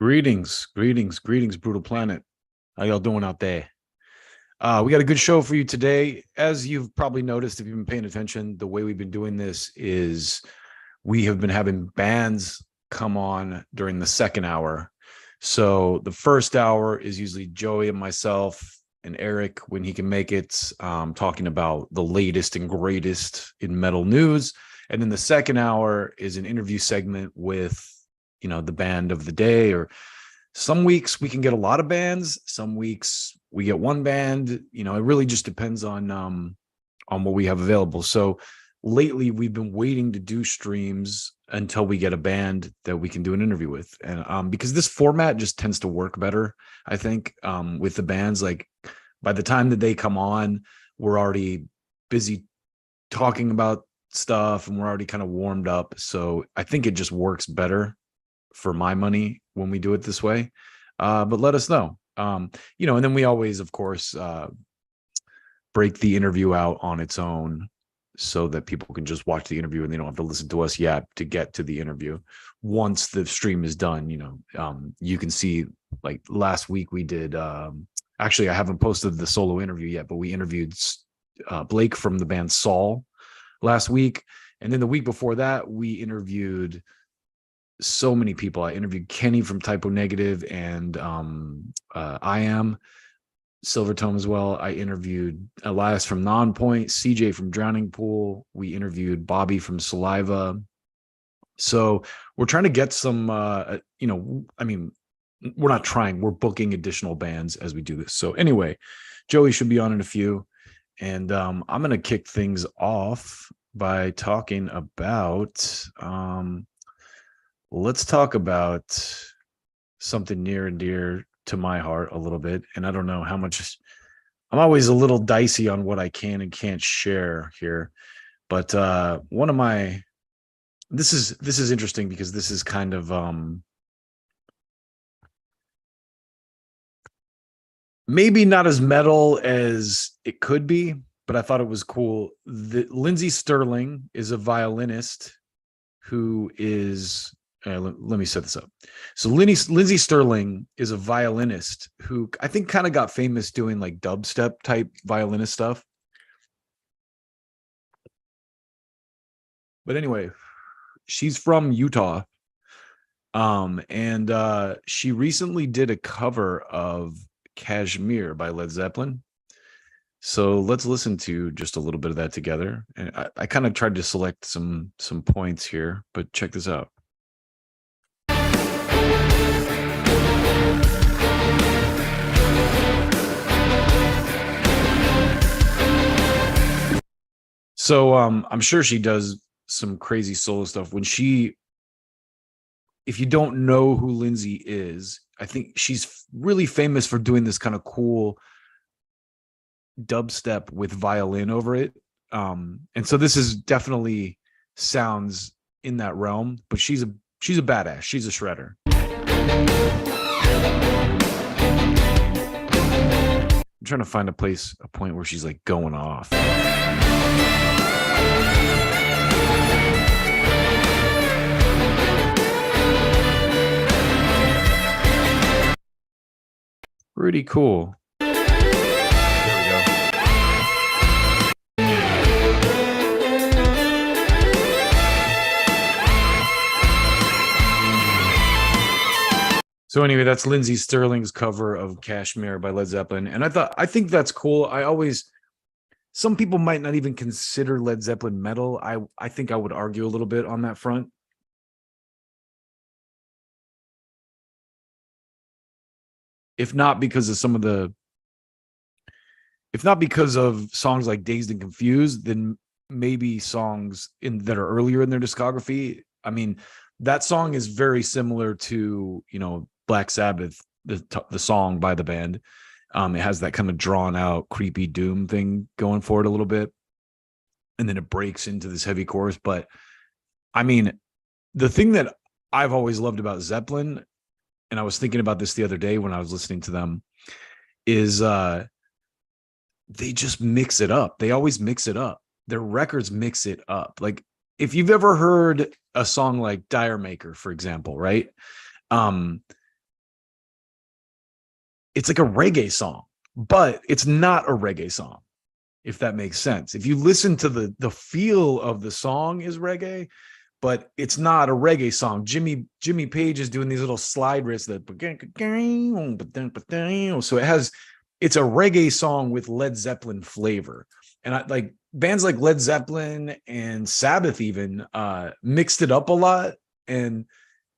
Greetings, Brutal Planet. How y'all doing out there? We got a good show for you today. As you've probably noticed, if you've been paying attention, the way we've been doing this is we have been having bands come on during the second hour. So the first hour is usually Joey and myself and Eric when he can make it, talking about the latest and greatest in metal news. And then the second hour is an interview segment with, the band of the day. Or some weeks we can get a lot of bands, some weeks we get one band. It really just depends on what we have available. So lately we've been waiting to do streams until we get a band that we can do an interview with. And because this format just tends to work better, I think, with the bands. Like, by the time that they come on, we're already busy talking about stuff and we're already kind of warmed up. So I think it just works better for my money when we do it this way. But let us know. And then we always, of course, break the interview out on its own so that people can just watch the interview and they don't have to listen to us yet to get to the interview. Once the stream is done, you can see, like last week we did, actually I haven't posted the solo interview yet, but we interviewed Blake from the band Saul last week. And then the week before that, we interviewed so many people. I interviewed Kenny from Typo Negative and I Am Silvertone as well. I interviewed Elias from Nonpoint, CJ from Drowning Pool. We interviewed Bobby from Saliva. So we're trying to get some, we're not trying, we're booking additional bands as we do this. So anyway, Joey should be on in a few. And I'm going to kick things off by talking about, let's talk about something near and dear to my heart a little bit. And I don't know how much, I'm always a little dicey on what I can and can't share here. But one of my, this is interesting because this is kind of maybe not as metal as it could be, but I thought it was cool. Lindsey Sterling is a violinist who is, let me set this up. So Lindsey Sterling is a violinist who I think kind of got famous doing like dubstep type violinist stuff. But anyway, she's from Utah. And she recently did a cover of Kashmir by Led Zeppelin. So let's listen to just a little bit of that together. And I kind of tried to select some points here, but check this out. So I'm sure she does some crazy solo stuff. If you don't know who Lindsey is, I think she's really famous for doing this kind of cool dubstep with violin over it. And so this is definitely sounds in that realm, but she's a badass. She's a shredder. I'm trying to find a point where she's like going off. Pretty cool. There we go. So anyway, that's Lindsey Sterling's cover of Kashmir by Led Zeppelin. And I think that's cool. Some people might not even consider Led Zeppelin metal. I think I would argue a little bit on that front. If not because of songs like Dazed and Confused, then maybe songs that are earlier in their discography. I mean, that song is very similar to, Black Sabbath, the song by the band. It has that kind of drawn out, creepy doom thing going for it a little bit. And then it breaks into this heavy chorus. But I mean, the thing that I've always loved about Zeppelin, and I was thinking about this the other day when I was listening to them, is they just mix it up. They always mix it up. Their records mix it up. Like, if you've ever heard a song like Dire Maker, for example, right? it's like a reggae song, but it's not a reggae song, if that makes sense. If you listen to the feel of the song is reggae, but it's not a reggae song. Jimmy Page is doing these little slide riffs that, so it's a reggae song with Led Zeppelin flavor. And I like bands like Led Zeppelin and Sabbath even mixed it up a lot. And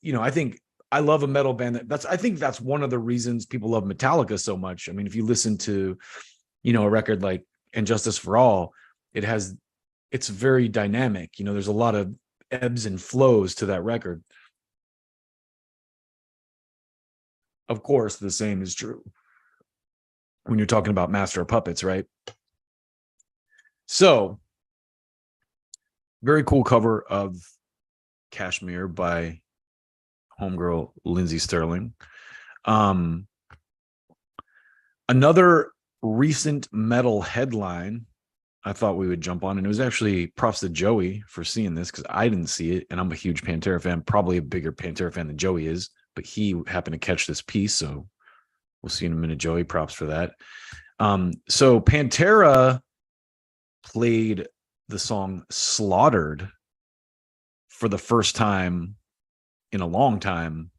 I think I love a metal band I think that's one of the reasons people love Metallica so much. I mean, if you listen to a record like And Justice for All, it's very dynamic. There's a lot of ebbs and flows to that record. Of course, the same is true when you're talking about Master of Puppets, right? So, very cool cover of Kashmir by homegirl Lindsey Sterling. Another recent metal headline I thought we would jump on, and it was actually props to Joey for seeing this, because I didn't see it, and I'm a huge Pantera fan, probably a bigger Pantera fan than Joey is, but he happened to catch this piece, so we'll see in a minute. Joey, props for that. So Pantera played the song Slaughtered for the first time in a long time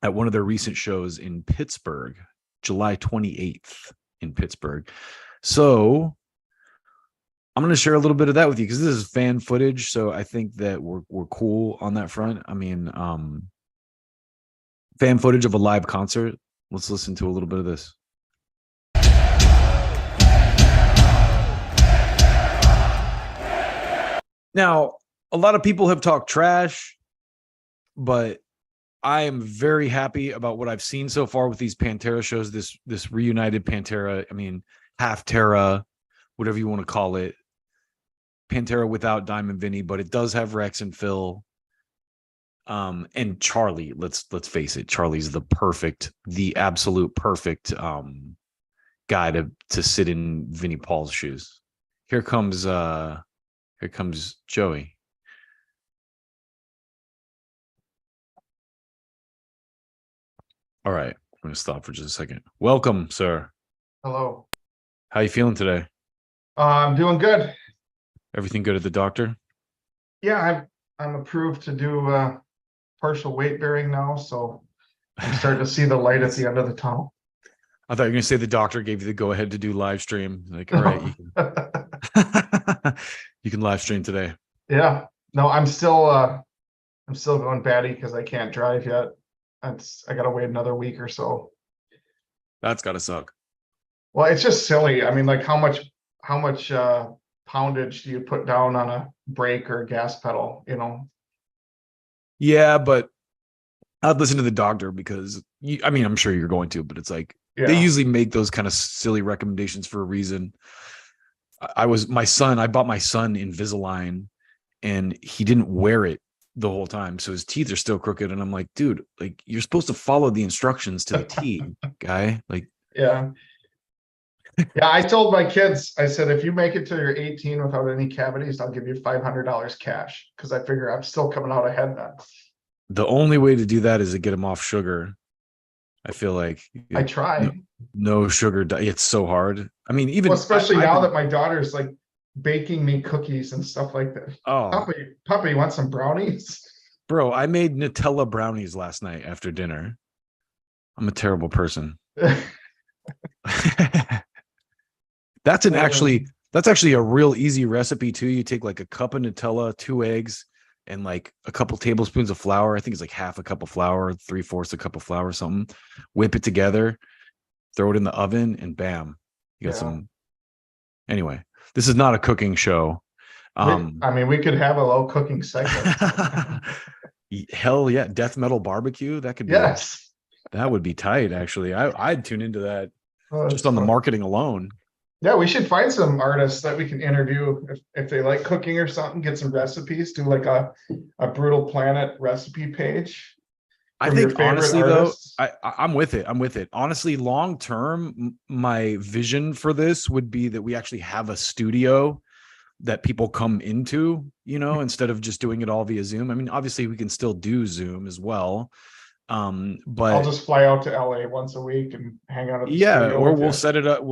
at one of their recent shows in Pittsburgh, July 28th in Pittsburgh. So I'm going to share a little bit of that with you, because this is fan footage. So I think that we're cool on that front. I mean, fan footage of a live concert. Let's listen to a little bit of this. Now, a lot of people have talked trash, but I am very happy about what I've seen so far with these Pantera shows, this reunited Pantera. I mean, half Terra, whatever you want to call it. Pantera without Diamond Vinny, but it does have Rex and Phil. And Charlie, let's face it, Charlie's the absolute perfect guy to sit in Vinnie Paul's shoes. Here comes Joey. All right, I'm going to stop for just a second. Welcome, sir. Hello. How you feeling today? I'm doing good. Everything good at the doctor? Yeah, I'm approved to do partial weight bearing now, so I'm starting to see the light at the end of the tunnel. I thought you were going to say the doctor gave you the go ahead to do live stream. Like, all right, you can live stream today. Yeah. No, I'm still going batty because I can't drive yet. I got to wait another week or so. That's got to suck. Well, it's just silly. I mean, like how much poundage do you put down on a brake or a gas pedal, Yeah, but I'd listen to the doctor, because I'm sure you're going to, but it's like, they usually make those kind of silly recommendations for a reason. I bought my son Invisalign, and he didn't wear it the whole time, so his teeth are still crooked. And I'm like, dude, like, you're supposed to follow the instructions to the T, guy. Like, yeah. Yeah, I told my kids, I said, if you make it till you're 18 without any cavities, I'll give you $500 cash, because I figure I'm still coming out ahead then. The only way to do that is to get them off sugar. I feel like I try. No sugar. It's so hard. I mean, even especially now that my daughter's like baking me cookies and stuff like that. Oh, Puppy, you want some brownies? Bro, I made Nutella brownies last night after dinner. I'm a terrible person. That's actually a real easy recipe too. You take like a cup of Nutella, 2 eggs, and like a couple tablespoons of flour. I think it's like half a cup of flour, 3/4 a cup of flour, something. Whip it together, throw it in the oven, and bam, you got some. Anyway, this is not a cooking show. We could have a low cooking segment. Hell yeah, death metal barbecue. That could be. Yes, that would be tight. Actually, I'd tune into that just on the marketing alone. Yeah, we should find some artists that we can interview if they like cooking or something, get some recipes, do like a Brutal Planet recipe page. I think honestly artists. Though, I'm with it. Honestly, long term, my vision for this would be that we actually have a studio that people come into, instead of just doing it all via Zoom. I mean, obviously we can still do Zoom as well. I'll But just fly out to LA once a week and hang out at the yeah, studio or with we'll you. set it up.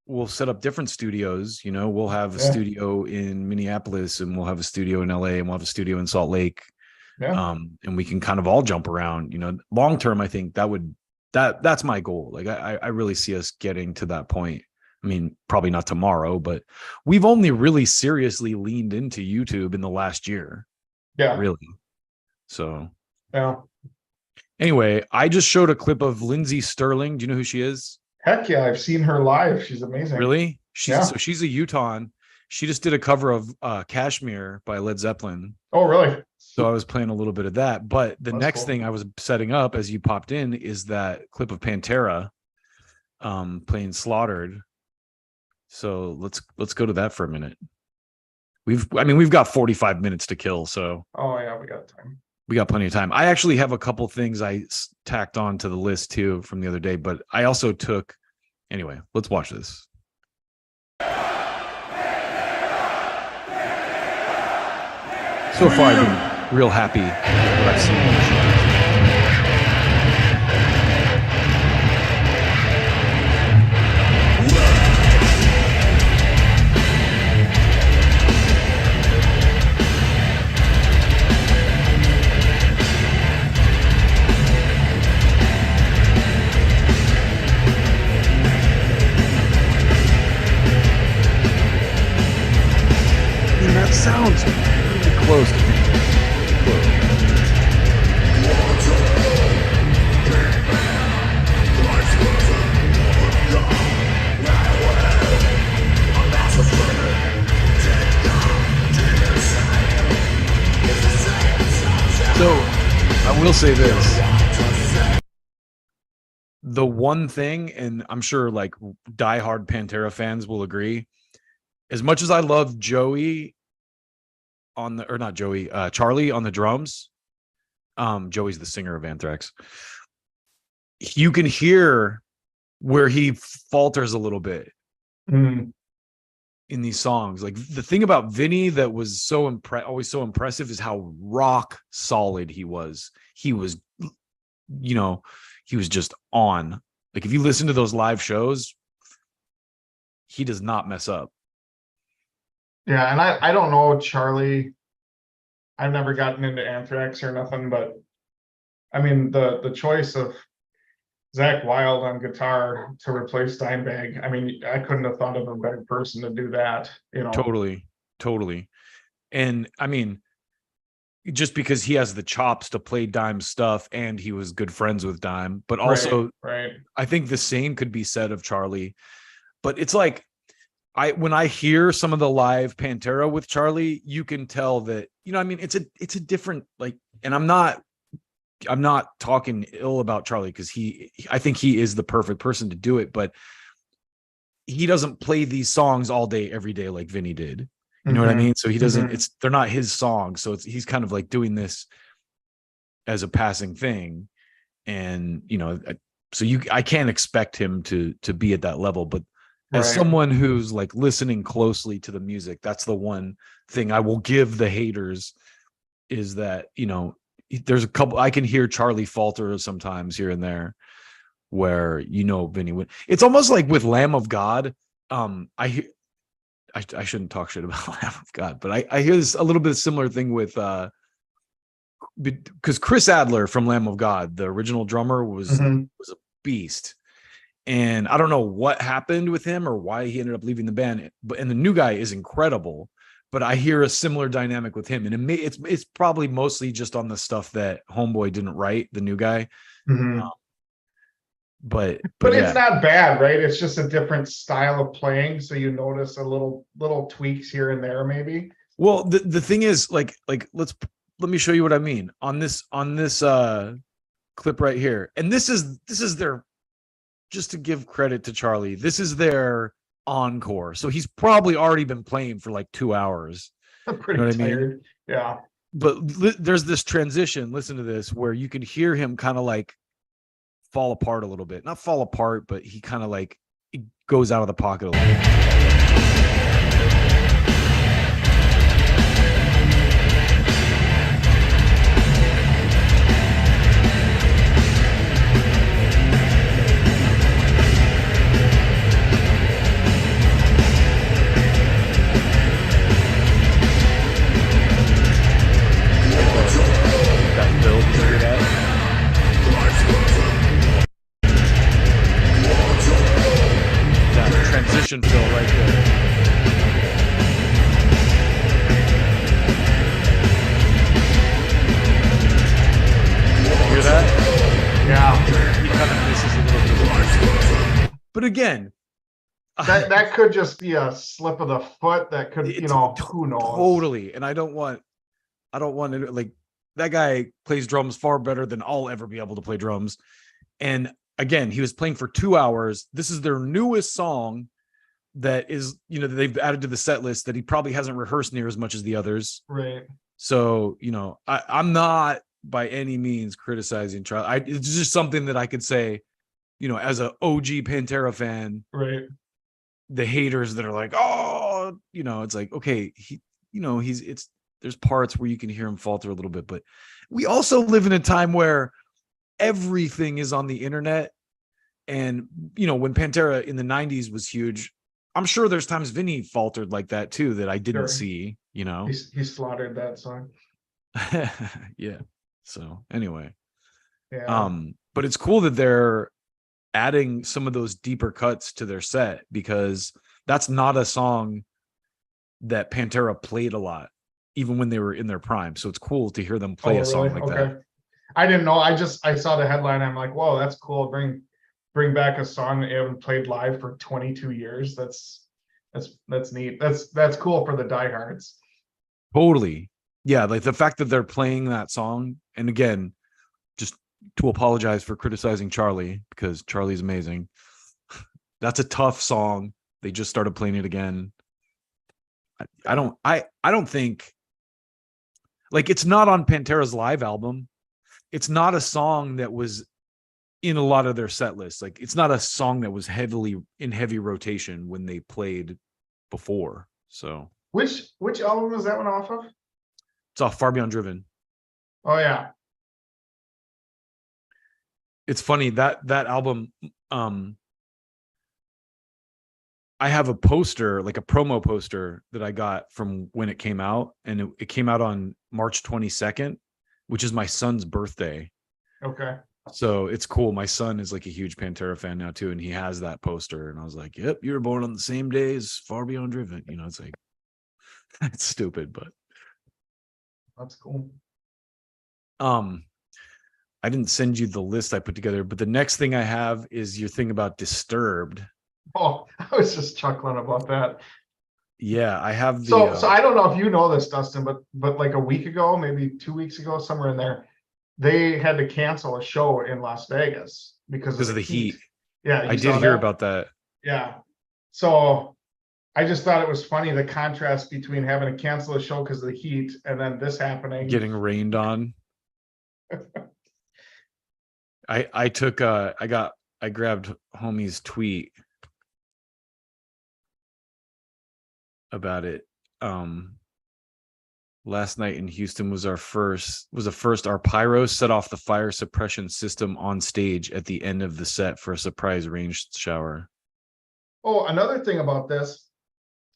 We'll set up different studios. You know, we'll have a Yeah. studio in Minneapolis, and we'll have a studio in LA, and we'll have a studio in Salt Lake. Yeah. And we can kind of all jump around. You know, long term, I think that's my goal. Like I really see us getting to that point. I mean, probably not tomorrow, but we've only really seriously leaned into YouTube in the last year, Yeah. really. So Yeah. anyway, I just showed a clip of Lindsay Sterling. Do you know who she is? Heck yeah. I've seen her live. She's amazing. Really? Yeah. She's a Utah. She just did a cover of Kashmir by Led Zeppelin. Oh, really? So I was playing a little bit of that. But the That's next cool. thing I was setting up as you popped in is that clip of Pantera playing Slaughtered. So let's go to that for a minute. We've got 45 minutes to kill, so Oh yeah, we got time. we got plenty of time. I actually have a couple things I tacked on to the list too from the other day, but I also took anyway, let's watch this. So far I've been real happy with what I've seen. That sounds really close to me. So I will say this. The one thing, and I'm sure like diehard Pantera fans will agree, as much as I love Joey on the, or not Joey, Charlie on the drums. Joey's the singer of Anthrax. You can hear where he falters a little bit in these songs. Like the thing about Vinny that was so always so impressive is how rock solid he was. He was, you know, he was just on. Like if you listen to those live shows, he does not mess up. Yeah, and I don't know Charlie. I've never gotten into Anthrax or nothing, but I mean the choice of Zach Wilde on guitar to replace Dimebag. I mean, I couldn't have thought of a better person to do that, you know. Totally. And I mean, just because he has the chops to play Dime stuff and he was good friends with Dime, but also right. I think the same could be said of Charlie. But it's like when I hear some of the live Pantera with Charlie, you can tell that, you know, I mean, it's a different, like, and I'm not talking ill about Charlie because I think he is the perfect person to do it, but he doesn't play these songs all day, every day like Vinny did. You know what I mean? So he doesn't, they're not his songs. So he's kind of like doing this as a passing thing. And, you know, so I can't expect him to be at that level, but as someone who's like listening closely to the music, that's the one thing I will give the haters is that, you know, there's a couple, I can hear Charlie falter sometimes here and there where, you know, Vinny would, it's almost like with Lamb of God. I shouldn't talk shit about Lamb of God, but I hear this a little bit similar thing with, because Chris Adler from Lamb of God, the original drummer was a beast. And I don't know what happened with him or why he ended up leaving the band, and the new guy is incredible, but I hear a similar dynamic with him. And it's probably mostly just on the stuff that Homeboy didn't write, the new guy. But it's not bad, right? It's just a different style of playing. So you notice a little tweaks here and there, maybe. Well, the thing is like, let me show you what I mean on this clip right here. And this is their, just to give credit to Charlie, this is their encore. So he's probably already been playing for like 2 hours. I'm pretty tired. Yeah. But there's this transition, listen to this, where you can hear him kind of like fall apart a little bit. Not fall apart, but he kind of like, it goes out of the pocket a little bit. again, that could just be a slip of the foot. That could, it's who knows? totally. And I don't want to, like, that guy plays drums far better than I'll ever be able to play drums. And again, he was playing for 2 hours. This is their newest song that is, that they've added to the set list that he probably hasn't rehearsed near as much as the others. Right. So, I'm not by any means criticizing Charlie. It's just something that I could say, as a OG Pantera fan, Right. the haters that are like, oh, it's like, okay, there's parts where you can hear him falter a little bit, but we also live in a time where everything is on the internet. And, when Pantera in the 90s was huge, I'm sure there's times Vinny faltered like that too, that I didn't see, He slaughtered that song. Yeah. So anyway, Yeah. but it's cool that they're adding some of those deeper cuts to their set, because that's not a song that Pantera played a lot, even when they were in their prime. So it's cool to hear them play a song like that. I didn't know. I saw the headline. I'm like, whoa, that's cool. Bring back a song that you haven't played live for 22 years. That's neat. That's cool for the diehards. Totally. Yeah. Like the fact that they're playing that song. And again, just to apologize for criticizing Charlie, because Charlie's amazing. That's a tough song. They just started playing it again. I don't think, like, it's not on Pantera's live album. It's not a song that was in a lot of their set lists. Like, it's not a song that was heavy rotation when they played before. So which album was that one off of? It's off Far Beyond Driven. Oh yeah. It's funny that album, I have a poster, like a promo poster that I got from when it came out, and it came out on March 22nd, which is my son's birthday. Okay. So it's cool. My son is like a huge Pantera fan now too, and he has that poster. And I was like, "Yep, you were born on the same day as Far Beyond Driven." It's like, it's stupid, but that's cool. I didn't send you the list I put together, but the next thing I have is your thing about Disturbed. Oh, I was just chuckling about that. Yeah, I have the. So I don't know if you know this, Dustin, but like a week ago, maybe 2 weeks ago, somewhere in there, they had to cancel a show in Las Vegas because of the heat. Yeah, I did hear about that. Yeah. So I just thought it was funny, the contrast between having to cancel a show because of the heat and then this happening. Getting rained on. I grabbed homie's tweet about it. Last night in Houston was the first our pyros set off the fire suppression system on stage at the end of the set for a surprise rain shower. Oh, another thing about this,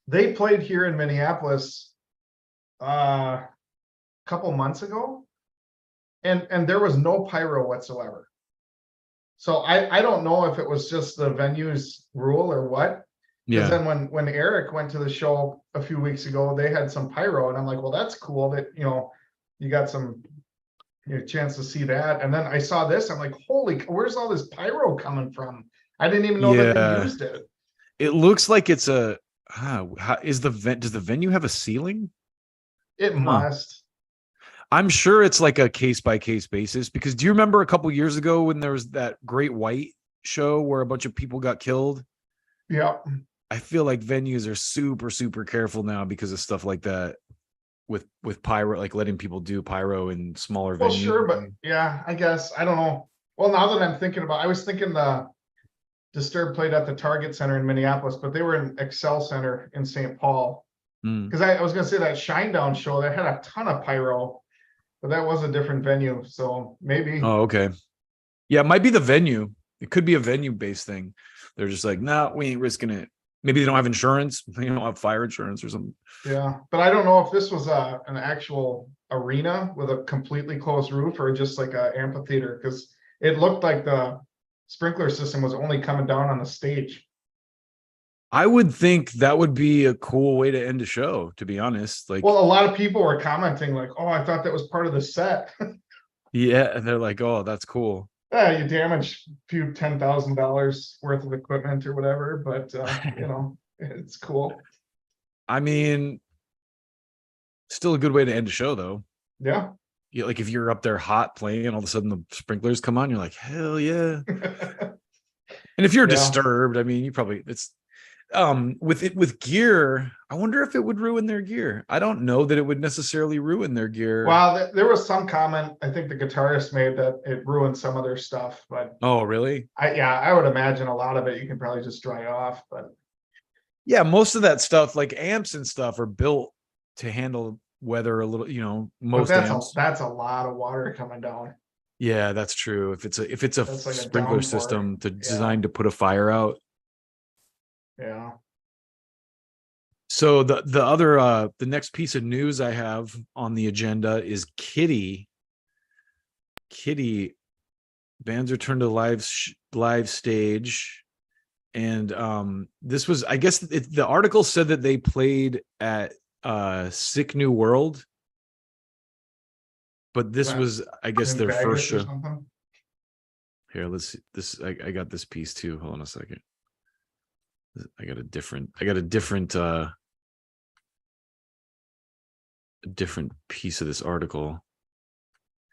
they played here in Minneapolis a couple months ago, and there was no pyro whatsoever. So I don't know if it was just the venue's rule or what. Because then when Eric went to the show a few weeks ago, they had some pyro, and I'm like, well, that's cool that you got some chance to see that. And then I saw this, I'm like, holy, where's all this pyro coming from? I didn't even know that they used it. It looks like it's does the venue have a ceiling? It must. I'm sure it's like a case by case basis, because do you remember a couple years ago when there was that Great White show where a bunch of people got killed? Yeah. I feel like venues are super, super careful now because of stuff like that with pyro, like letting people do pyro in smaller venues. Well, sure, but yeah, I guess, I don't know. Well, now that I'm thinking I was thinking the Disturbed played at the Target Center in Minneapolis, but they were in Excel Center in St. Paul. Because I was going to say that Shinedown show, that had a ton of pyro, but that was a different venue. So maybe. Oh, okay. Yeah, it might be the venue. It could be a venue-based thing. They're just like, nah, we ain't risking it. Maybe they don't have insurance. They don't have fire insurance or something. Yeah, but I don't know if this was an actual arena with a completely closed roof or just like an amphitheater, because it looked like the sprinkler system was only coming down on the stage. I would think that would be a cool way to end a show, to be honest. Like, well, a lot of people were commenting like, oh, I thought that was part of the set. Yeah, and they're like, oh, that's cool. Yeah, you damage a few $10,000 worth of equipment or whatever, but it's cool. I mean, still a good way to end a show, though. Yeah. Yeah, like if you're up there hot playing, and all of a sudden the sprinklers come on, you're like, hell yeah. And if you're disturbed, I mean, you probably with gear, I wonder if it would ruin their gear. I don't know that it would necessarily ruin their gear. Well, there was some comment I think the guitarist made that it ruined some of their stuff, but oh, really? I would imagine a lot of it you can probably just dry off, but yeah, most of that stuff, like amps and stuff, are built to handle weather a little, most amps. That's a lot of water coming down. Yeah, that's true. If it's a like sprinkler system designed to put a fire out. Yeah. So the next piece of news I have on the agenda is Kitty. Kitty bands return to live stage, and this was, I guess, the article said that they played at Sick New World, but this was, I guess, their first show. Here, let's see this. I got this piece too. Hold on a second. I got a different piece of this article.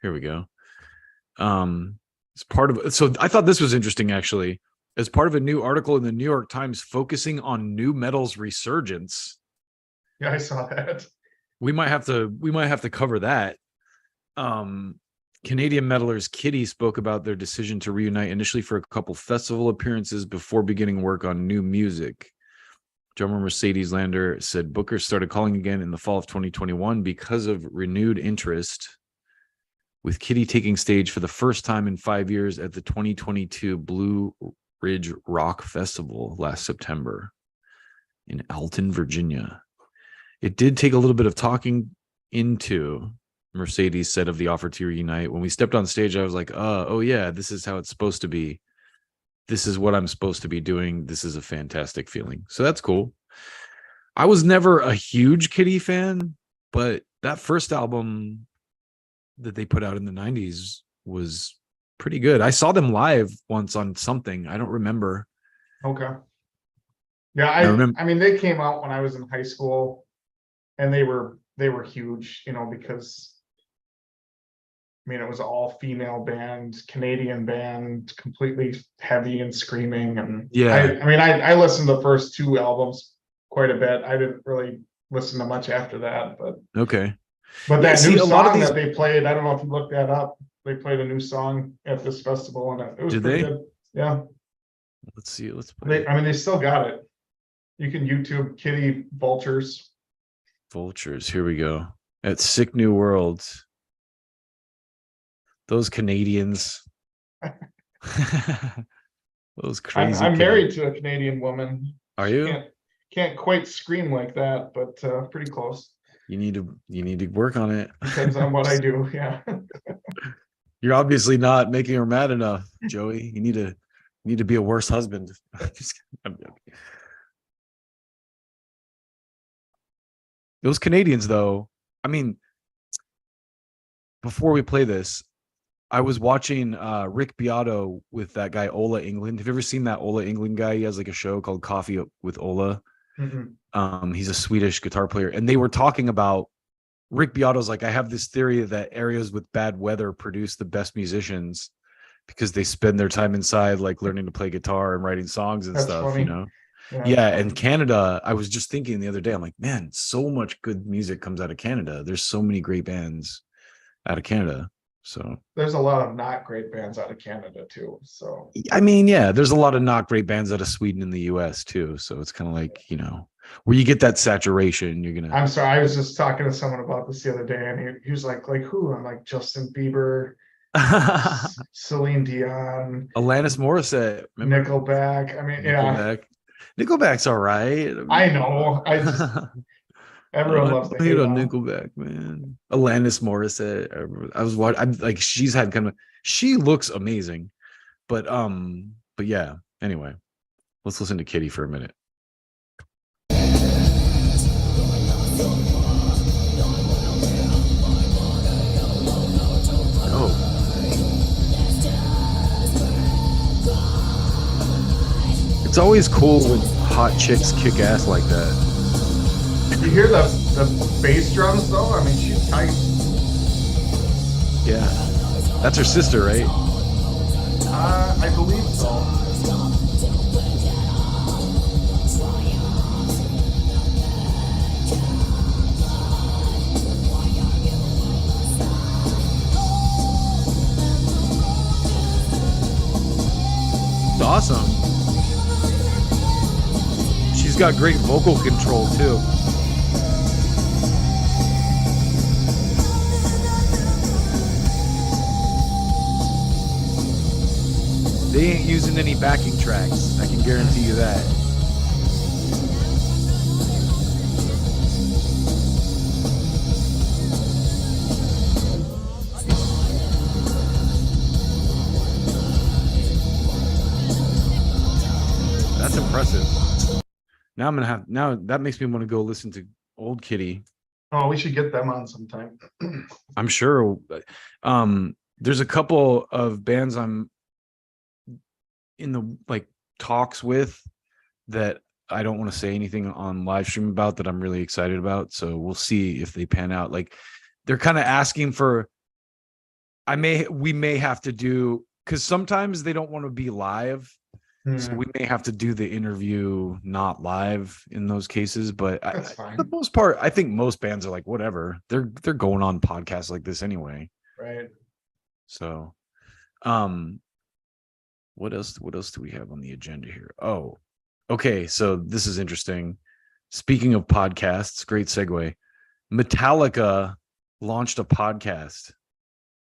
Here we go. It's part of, so I thought this was interesting, actually, as part of a new article in the New York Times focusing on new metal's resurgence. Yeah, I saw that. We might have to cover that. Canadian metalers Kitty spoke about their decision to reunite initially for a couple festival appearances before beginning work on new music. Drummer Mercedes Lander said Booker started calling again in the fall of 2021 because of renewed interest, with Kitty taking stage for the first time in 5 years at the 2022 Blue Ridge Rock Festival last September in Alton, Virginia. It did take a little bit of talking into, Mercedes said of the offer to reunite. When we stepped on stage, I was like, oh yeah, this is how it's supposed to be. This is what I'm supposed to be doing. This is a fantastic feeling. So that's cool. I was never a huge Kitty fan, but that first album that they put out in the 90s was pretty good. I saw them live once on something. I don't remember. Okay. Yeah, I mean, they came out when I was in high school, and they were huge, because I mean, it was all female band, Canadian band, completely heavy and screaming. And yeah, I listened to the first two albums quite a bit. I didn't really listen to much after that, but okay. But that new song that they played, I don't know if you looked that up. They played a new song at this festival, and it was pretty good. Yeah. Let's see. Let's play. They still got it. You can YouTube Kitty Vultures. Vultures. Here we go. At Sick New World. Those Canadians. Those crazy. I'm married to a Canadian woman. Are you? Can't quite scream like that, but pretty close. You need to work on it. Depends on what I do. Yeah. You're obviously not making her mad enough, Joey. You need to be a worse husband. Those Canadians, though, I mean, before we play this, I was watching Rick Beato with that guy Ola England. Have you ever seen that Ola England guy? He has like a show called Coffee with Ola. Mm-hmm. He's a Swedish guitar player, and they were talking about, Rick Beato's like, I have this theory that areas with bad weather produce the best musicians because they spend their time inside, like learning to play guitar and writing songs and stuff, funny. Yeah, and Canada, I was just thinking the other day, I'm like, man, so much good music comes out of Canada. There's so many great bands out of Canada. So there's a lot of not great bands out of Canada too. So I mean, yeah, there's a lot of not great bands out of Sweden and the US too. So it's kind of like, where you get that saturation, you're gonna. I'm sorry, I was just talking to someone about this the other day, and he was like who? I'm like, Justin Bieber, Celine Dion, Alanis Morissette, Nickelback. I mean, Nickelback. Nickelback's all right. I know. Everyone loves the Nickelback, man. Alanis Morissette. I was watching. I'm like, she looks amazing, but yeah. Anyway, let's listen to Kitty for a minute. Oh. It's always cool when hot chicks kick ass like that. You hear the bass drums though? I mean, she's tight. Yeah. That's her sister, right? I believe so. It's awesome. She's got great vocal control too. They ain't using any backing tracks. I can guarantee you that. That's impressive. Now now that makes me want to go listen to Old Kitty. Oh, we should get them on sometime. I'm sure. There's a couple of bands I'm in the talks with that I don't want to say anything on live stream about that I'm really excited about. So we'll see if they pan out. Like they're kind of asking for, we may have to do, because sometimes they don't want to be live. So we may have to do the interview not live in those cases, but for the most part, I think most bands are like, whatever. They're going on podcasts like this anyway. Right. So, what else do we have on the agenda here? Oh, okay. So this is interesting. Speaking of podcasts, great segue. Metallica launched a podcast.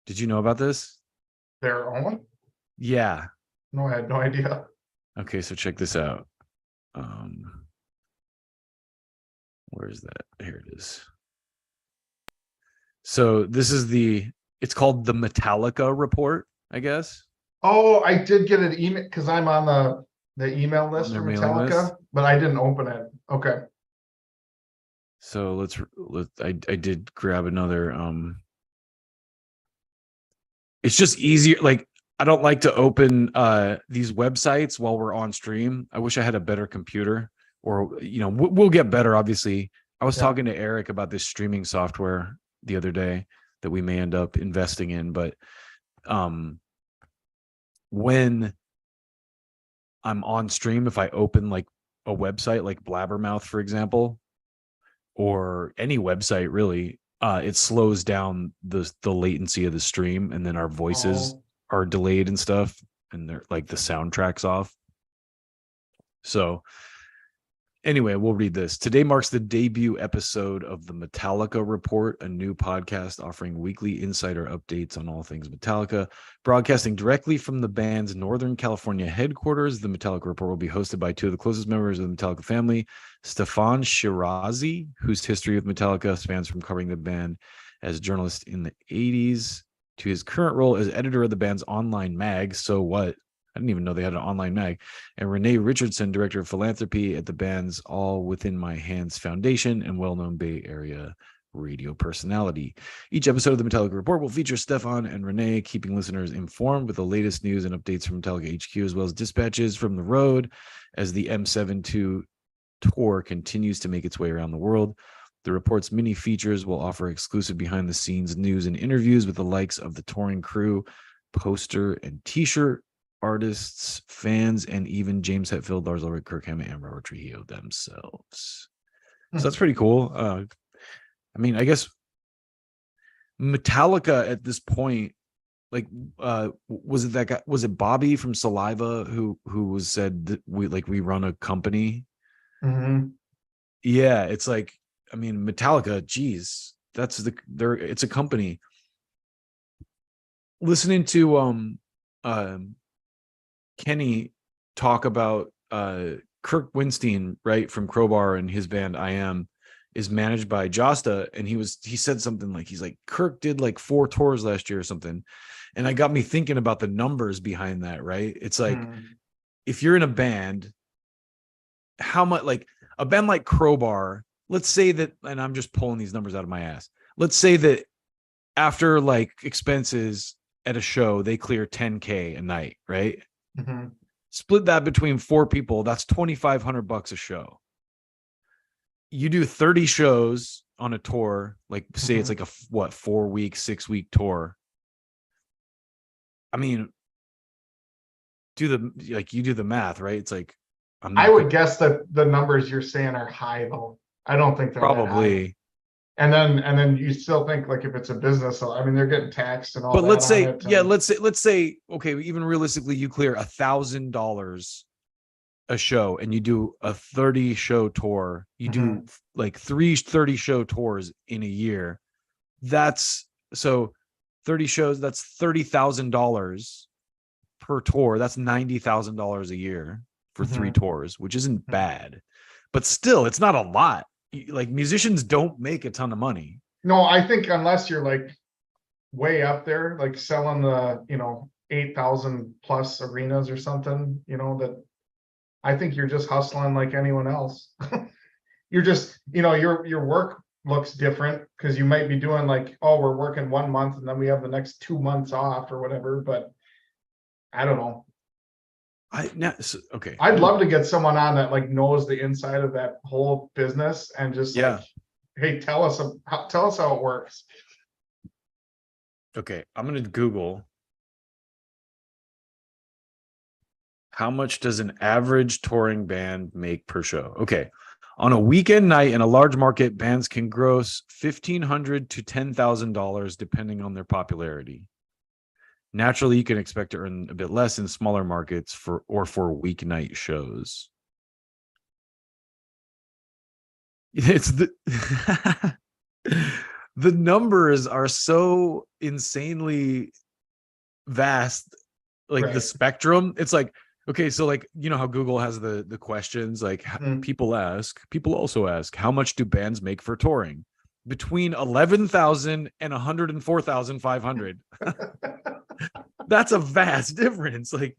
Did you know about this? Their own? Yeah. No, I had no idea. Okay, so check this out. Where is that? Here it is. So this is it's called the Metallica Report, I guess. Oh, I did get an email because I'm on the email list for Metallica, but I didn't open it. Okay. So I did grab another. It's just easier. Like I don't like to open these websites while we're on stream. I wish I had a better computer, or we'll get better. Obviously, I was talking to Eric about this streaming software the other day that we may end up investing in, but when I'm on stream, if I open like a website like Blabbermouth, for example, or any website really, it slows down the latency of the stream, and then our voices are delayed and stuff, and they're like the soundtrack's off. So anyway, we'll read this. Today marks the debut episode of the Metallica Report, a new podcast offering weekly insider updates on all things Metallica. Broadcasting directly from the band's Northern California headquarters, the Metallica Report will be hosted by two of the closest members of the Metallica family, Stefan Shirazi, whose history with Metallica spans from covering the band as a journalist in the 80s to his current role as editor of the band's online mag, So What? I didn't even know they had an online mag. And Renee Richardson, director of philanthropy at the band's All Within My Hands Foundation and well-known Bay Area radio personality. Each episode of the Metallica Report will feature Stefan and Renee, keeping listeners informed with the latest news and updates from Metallica HQ, as well as dispatches from the road as the M72 tour continues to make its way around the world. The report's many features will offer exclusive behind-the-scenes news and interviews with the likes of the touring crew, poster and t-shirt artists, fans, and even James Hetfield, Lars Ulrich, Kirk Hammett, and Robert Trujillo themselves. So that's pretty cool. I mean, I guess Metallica at this point, like, was it that guy? Was it Bobby from Saliva who was said that we run a company? Mm-hmm. Yeah, it's like, I mean, Metallica, geez, it's a company. Listening to Kenny talk about Kirk Winstein, right, from Crowbar, and his band I Am is managed by Josta, and he said something like, he's like, Kirk did like 4 tours last year or something, and I got me thinking about the numbers behind that, right? It's like, if you're in a band, how much, like a band like Crowbar, let's say that, and I'm just pulling these numbers out of my ass, let's say that after like expenses at a show, they clear $10K a night, right? Mm-hmm. Split that between 4 people. That's $2,500 a show. You do 30 shows on a tour, like say it's like a 4-week, 6-week tour. I mean, you do the math, right? It's like I would guess that the numbers you're saying are high though. I don't think they're that high. probably. And then you still think like if it's a business, so I mean they're getting taxed and all But that let's on say, it. yeah, let's say, okay, even realistically, you clear $1,000 a show and you do a 30 show tour. You do like 3 30 show tours in a year. That's so 30 shows, that's $30,000 per tour. That's $90,000 a year for 3 tours, which isn't bad. But still, it's not a lot. Like musicians don't make a ton of money. No, I think unless you're like way up there, like selling the, 8,000 plus arenas or something, that I think you're just hustling like anyone else. You're just, your work looks different because you might be doing like, oh, we're working 1 month and then we have the next 2 months off or whatever, but I don't know. Okay. I'd love to get someone on that like knows the inside of that whole business and just like, hey, tell us how it works. Okay, I'm gonna Google how much does an average touring band make per show. Okay, on a weekend night in a large market, bands can gross $1,500 to $10,000 depending on their popularity. Naturally, you can expect to earn a bit less in smaller markets for weeknight shows. It's the the numbers are so insanely vast, like the spectrum. It's like, okay, so like, how Google has the questions, like people also ask, how much do bands make for touring? Between 11,000 and 104,500. That's a vast difference. Like,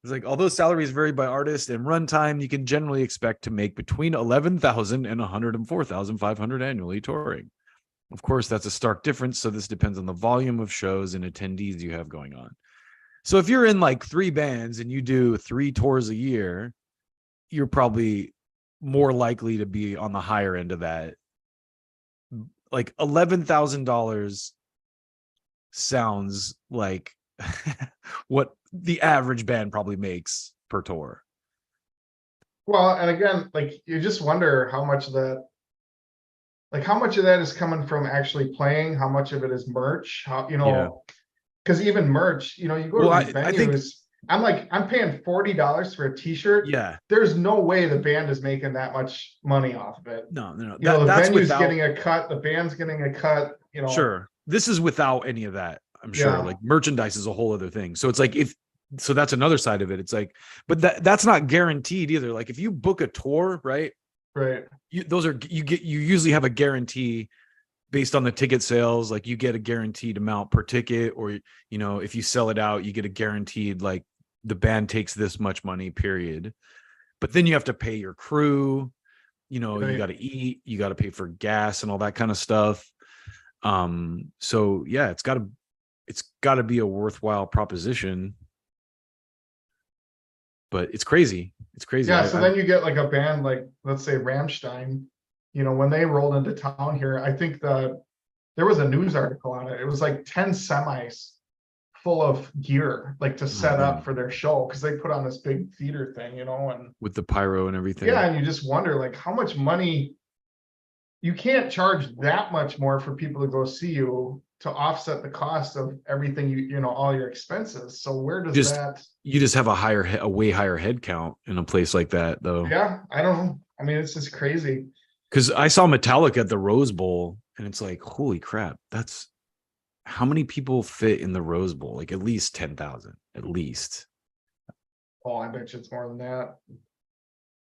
it's like, although salaries vary by artist and runtime, you can generally expect to make between 11,000 and 104,500 annually touring. Of course, that's a stark difference. So this depends on the volume of shows and attendees you have going on. So if you're in like 3 bands and you do 3 tours a year, you're probably more likely to be on the higher end of that. Like $11,000 sounds like what the average band probably makes per tour. Well, and again, like you just wonder how much of that is coming from actually playing, how much of it is merch, because even merch, you go to these venues, I'm paying $40 for a t-shirt. Yeah. There's no way the band is making that much money off of it. No. The venue's getting a cut, the band's getting a cut, Sure. This is without any of that, I'm sure. Like merchandise is a whole other thing. So it's like so that's another side of it. It's like, but that's not guaranteed either. Like if you book a tour, right? Right. You usually have a guarantee based on the ticket sales. Like you get a guaranteed amount per ticket, or if you sell it out, you get a guaranteed, like the band takes this much money, period. But then you have to pay your crew, you got to eat, you got to pay for gas and all that kind of stuff. So yeah, it's gotta be a worthwhile proposition. But it's crazy. It's crazy. Yeah. So then you get like a band like, let's say Rammstein, when they rolled into town here, I think there was a news article on it. It was like 10 semis full of gear, like to set up for their show, because they put on this big theater thing, and with the pyro and everything. Yeah, and you just wonder like how much money. You can't charge that much more for people to go see you to offset the cost of everything, all your expenses. So where does that? You just have a way higher head count in a place like that, though. Yeah, I don't know. I mean, it's just crazy. Because I saw Metallica at the Rose Bowl, and it's like, holy crap, that's how many people fit in the Rose Bowl? Like at least 10,000, at least. Oh, I bet you it's more than that.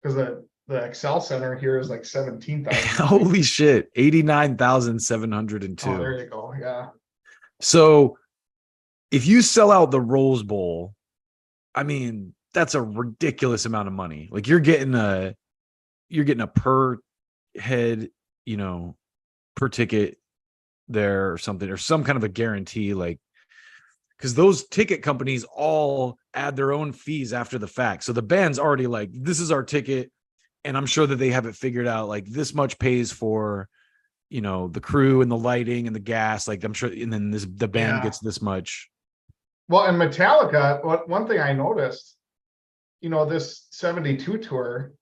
Because the Excel Center here is like 17,000. Holy shit, 89,702. Oh, there you go. Yeah. So if you sell out the Rose Bowl, I mean, that's a ridiculous amount of money. Like you're getting a per head, per ticket there or something, or some kind of a guarantee. Like, because those ticket companies all add their own fees after the fact. So the band's already like, this is our ticket. And I'm sure that they have it figured out, like this much pays for, the crew and the lighting and the gas. Like I'm sure, and then the band gets this much. Well, and Metallica, one thing I noticed, this 72 tour,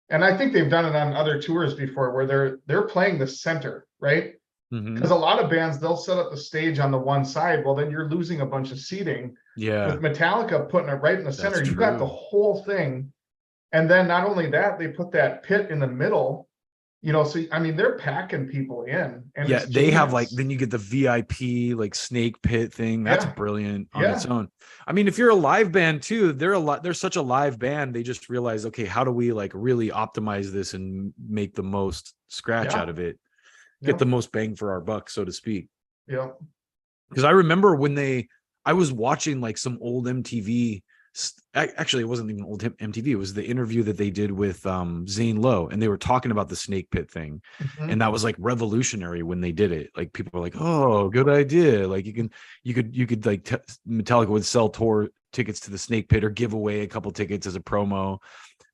and I think they've done it on other tours before where they're playing the center, right? Because a lot of bands, they'll set up the stage on the one side. Well, then you're losing a bunch of seating. Yeah. With Metallica putting it right in the center, you got the whole thing. And then not only that, they put that pit in the middle, so I mean, they're packing people in. And yeah, they have like, then you get the VIP like snake pit thing. That's brilliant on its own. I mean, if you're a live band too, they're such a live band. They just realize, okay, how do we like really optimize this and make the most scratch out of it? Get the most bang for our buck, so to speak. Yeah. Because I remember when I was watching like some old MTV. Actually, it wasn't even old MTV. It was the interview that they did with Zane Lowe, and they were talking about the snake pit thing, and that was like revolutionary when they did it. Like people were like, "Oh, good idea!" Like you could like Metallica would sell tour tickets to the snake pit or give away a couple tickets as a promo,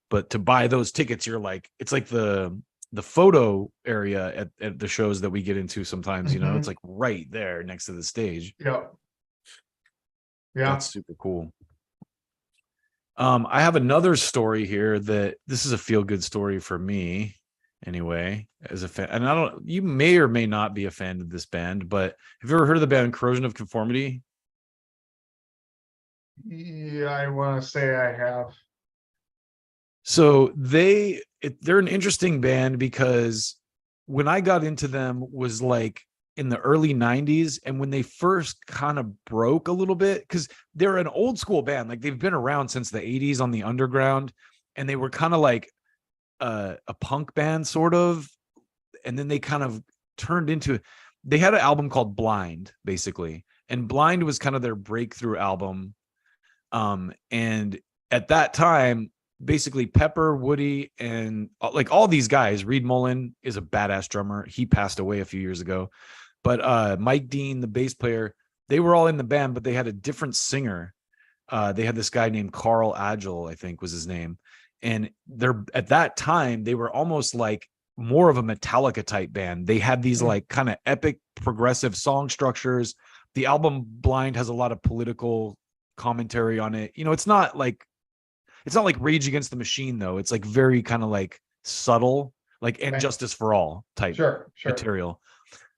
but to buy those tickets, you're like, it's like the photo area at the shows that we get into sometimes. It's like right there next to the stage. Yeah. That's super cool. I have another story here that this is a feel-good story for me anyway, as a fan. And you may or may not be a fan of this band, but have you ever heard of the band Corrosion of Conformity? Yeah, I want to say I have. So they're an interesting band because when I got into them was like in the early 90s, and when they first kind of broke a little bit, because they're an old school band, like they've been around since the 80s on the underground, and they were kind of like a punk band sort of, and then they kind of turned into, they had an album called Blind basically, and Blind was kind of their breakthrough album. And at that time, basically Pepper, Woody, and like all these guys, Reed Mullen is a badass drummer. He passed away a few years ago. But Mike Dean, the bass player, they were all in the band, but they had a different singer. They had this guy named Carl Agile, I think was his name. And at that time, they were almost like more of a Metallica type band. They had these like kind of epic progressive song structures. The album Blind has a lot of political commentary on it. It's not like Rage Against the Machine though. It's like very kind of like subtle, like And Justice for All type material.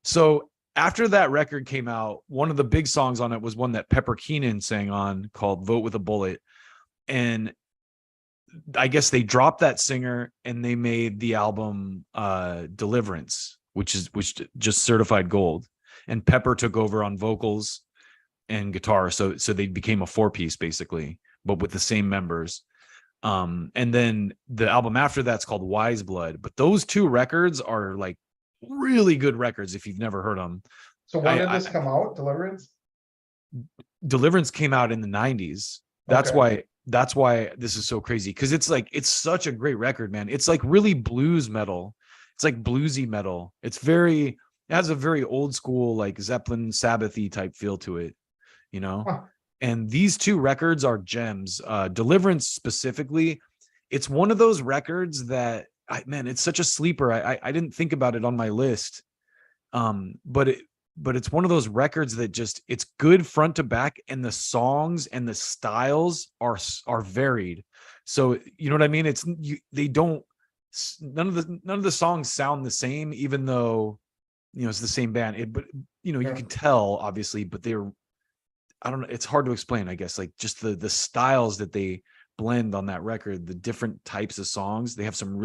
So after that record came out, one of the big songs on it was one that Pepper Keenan sang on called Vote with a Bullet. And I guess they dropped that singer and they made the album Deliverance, which just certified gold. And Pepper took over on vocals and guitar. So they became a 4-piece basically, but with the same members. And then the album after that's called Wise Blood. But those two records are like really good records if you've never heard them. So when did this come out? Deliverance came out in the 90s. That's why this is so crazy, because it's such a great record, man. It's like really blues metal. It's like bluesy metal. It has a very old school like Zeppelin Sabbathy type feel to it, And these two records are gems. Deliverance specifically, it's one of those records that it's such a sleeper. I didn't think about it on my list. But it's one of those records that it's good front to back, and the songs and the styles are varied. So you know what I mean? None of the songs sound the same, even though, it's the same band. You can tell obviously, but I don't know. It's hard to explain, I guess, like just the styles that they blend on that record, the different types of songs. They have some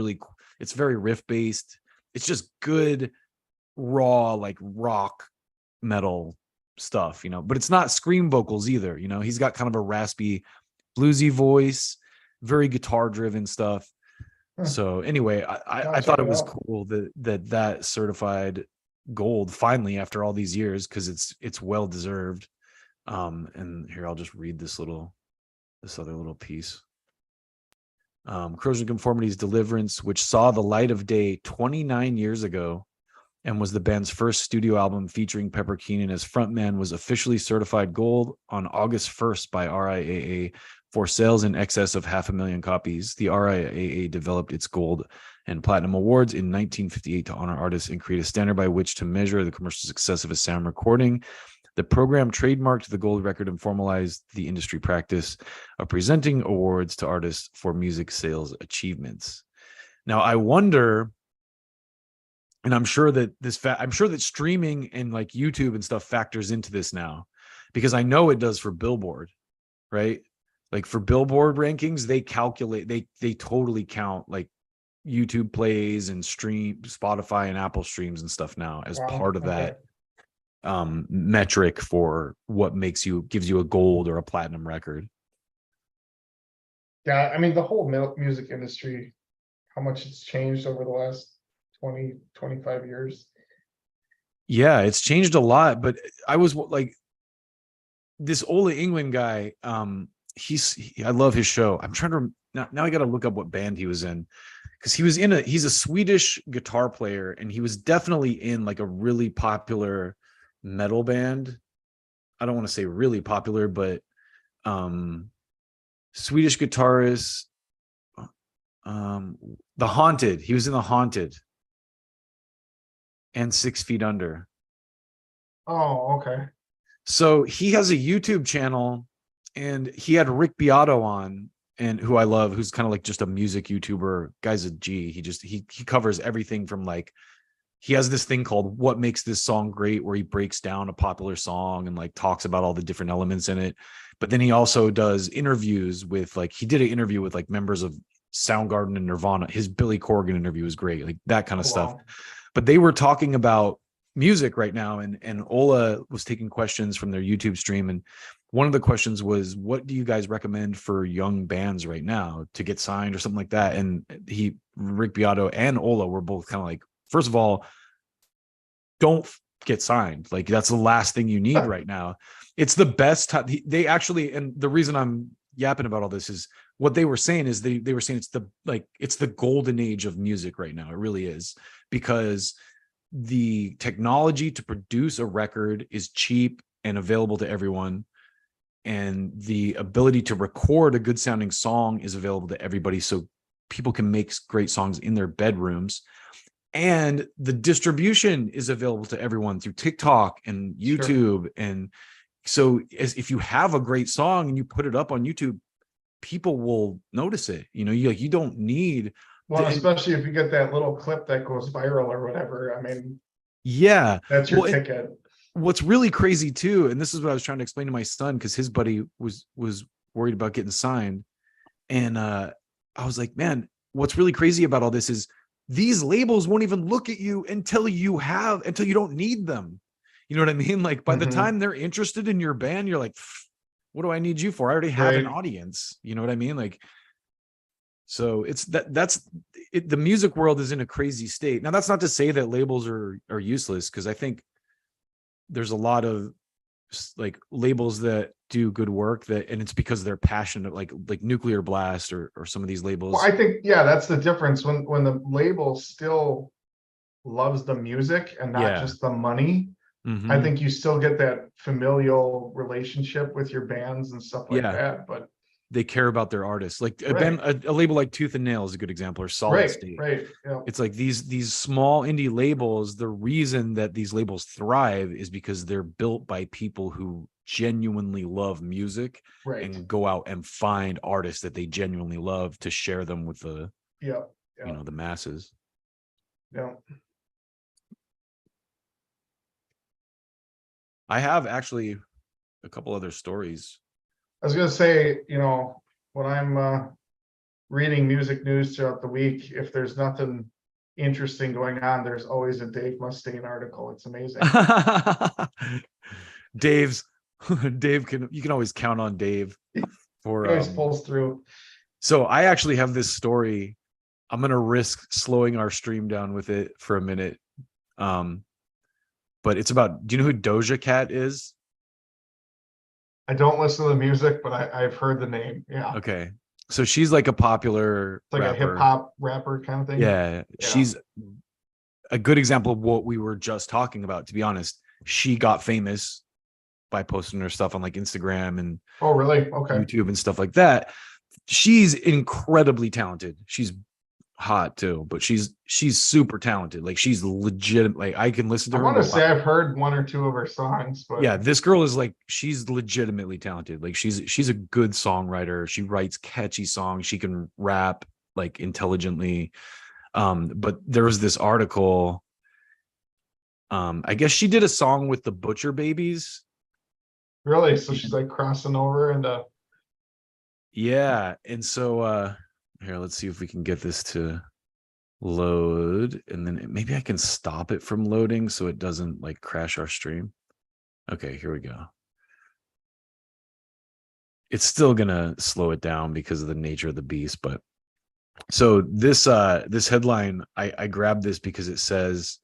it's very riff based. It's just good, raw, like rock metal stuff, but it's not scream vocals either. He's got kind of a raspy, bluesy voice, very guitar driven stuff. So anyway, I thought it was cool that certified gold finally after all these years, because it's well deserved. And here I'll just read this other little piece. Corrosion of Conformity's Deliverance, which saw the light of day 29 years ago, and was the band's first studio album featuring Pepper Keenan as frontman, was officially certified gold on August 1st by RIAA for sales in excess of 500,000 copies. The RIAA developed its gold and platinum awards in 1958 to honor artists and create a standard by which to measure the commercial success of a sound recording. The program trademarked the gold record and formalized the industry practice of presenting awards to artists for music sales achievements. Now, I wonder, and I'm sure that I'm sure that streaming and like YouTube and stuff factors into this now, because I know it does for Billboard, right? Like for Billboard rankings, they calculate, they totally count like YouTube plays and stream Spotify and Apple streams and stuff now as part of that metric for what gives you a gold or a platinum record. Yeah, I mean, the whole music industry, how much it's changed over the last 20, 25 years. Yeah, it's changed a lot, but I was like, this Ola England guy, I love his show. I'm trying to now I got to look up what band he was in, because he's a Swedish guitar player, and he was definitely in like a really popular metal band. I don't want to say really popular, but Swedish guitarist, The Haunted. He was in The Haunted and 6 Feet Under. Oh, okay. So he has a YouTube channel, and he had Rick Beato on, and who I love, who's kind of like just a music YouTuber. Guy's a G. He covers everything from like, he has this thing called What Makes This Song Great, where he breaks down a popular song and like talks about all the different elements in it. But then he also does interviews with like, he did an interview with like members of Soundgarden and Nirvana. His Billy Corgan interview was great, like that kind of stuff. But they were talking about music right now, and Ola was taking questions from their YouTube stream, and one of the questions was, what do you guys recommend for young bands right now to get signed or something like that? And Rick Beato and Ola were both kind of like, first of all, don't get signed. Like that's the last thing you need right now. It's the best time. They actually, and the reason I'm yapping about all this is what they were saying is they were saying it's the golden age of music right now. It really is, because the technology to produce a record is cheap and available to everyone, and the ability to record a good sounding song is available to everybody, so people can make great songs in their bedrooms, and the distribution is available to everyone through TikTok and YouTube. Sure. And so if you have a great song and you put it up on YouTube, people will notice it. You don't need, well, especially if you get that little clip that goes viral or whatever. I mean, yeah, that's your ticket. What's really crazy too, and this is what I was trying to explain to my son, because his buddy was worried about getting signed, and I was like, man, what's really crazy about all this is these labels won't even look at you until you don't need them. You know what I mean? Like by the time they're interested in your band, you're like, what do I need you for? I already have an audience. You know what I mean? Like, so it's the music world is in a crazy state. Now, that's not to say that labels are useless, because I think there's a lot of like labels that do good work, and it's because they're passionate, like Nuclear Blast or some of these labels. Well, I think, yeah, that's the difference when the label still loves the music and not just the money. Mm-hmm. I think you still get that familial relationship with your bands and stuff like that, but they care about their artists. Like a label like Tooth and Nail is a good example, or Solid State. Right. Yeah. It's like these small indie labels. The reason that these labels thrive is because they're built by people who genuinely love music and go out and find artists that they genuinely love to share them with the the masses. Yeah. I have actually a couple other stories. I was going to say, when I'm reading music news throughout the week, if there's nothing interesting going on, there's always a Dave Mustaine article. It's amazing. You can always count on Dave for he always pulls through. So I actually have this story. I'm going to risk slowing our stream down with it for a minute. But it's about, do you know who Doja Cat is? I don't listen to the music, but I've heard the name. Yeah. Okay. So she's like a popular a hip hop rapper kind of thing. Yeah. She's a good example of what we were just talking about, to be honest. She got famous by posting her stuff on like Instagram and Oh, really? Okay. YouTube and stuff like that. She's incredibly talented. She's hot too, but she's super talented. Like she's legit. Like I can listen to I her and want to go, say I've heard one or two of her songs, but yeah, this girl is like, she's legitimately talented. Like she's a good songwriter. She writes catchy songs. She can rap like intelligently. But there was this article. I guess she did a song with the Butcher Babies. really, so she's like crossing over into. Yeah. And so here, let's see if we can get this to load, and then maybe I can stop it from loading so it doesn't like crash our stream. Okay, here we go. It's still gonna slow it down because of the nature of the beast, but so this headline, I grabbed this because it says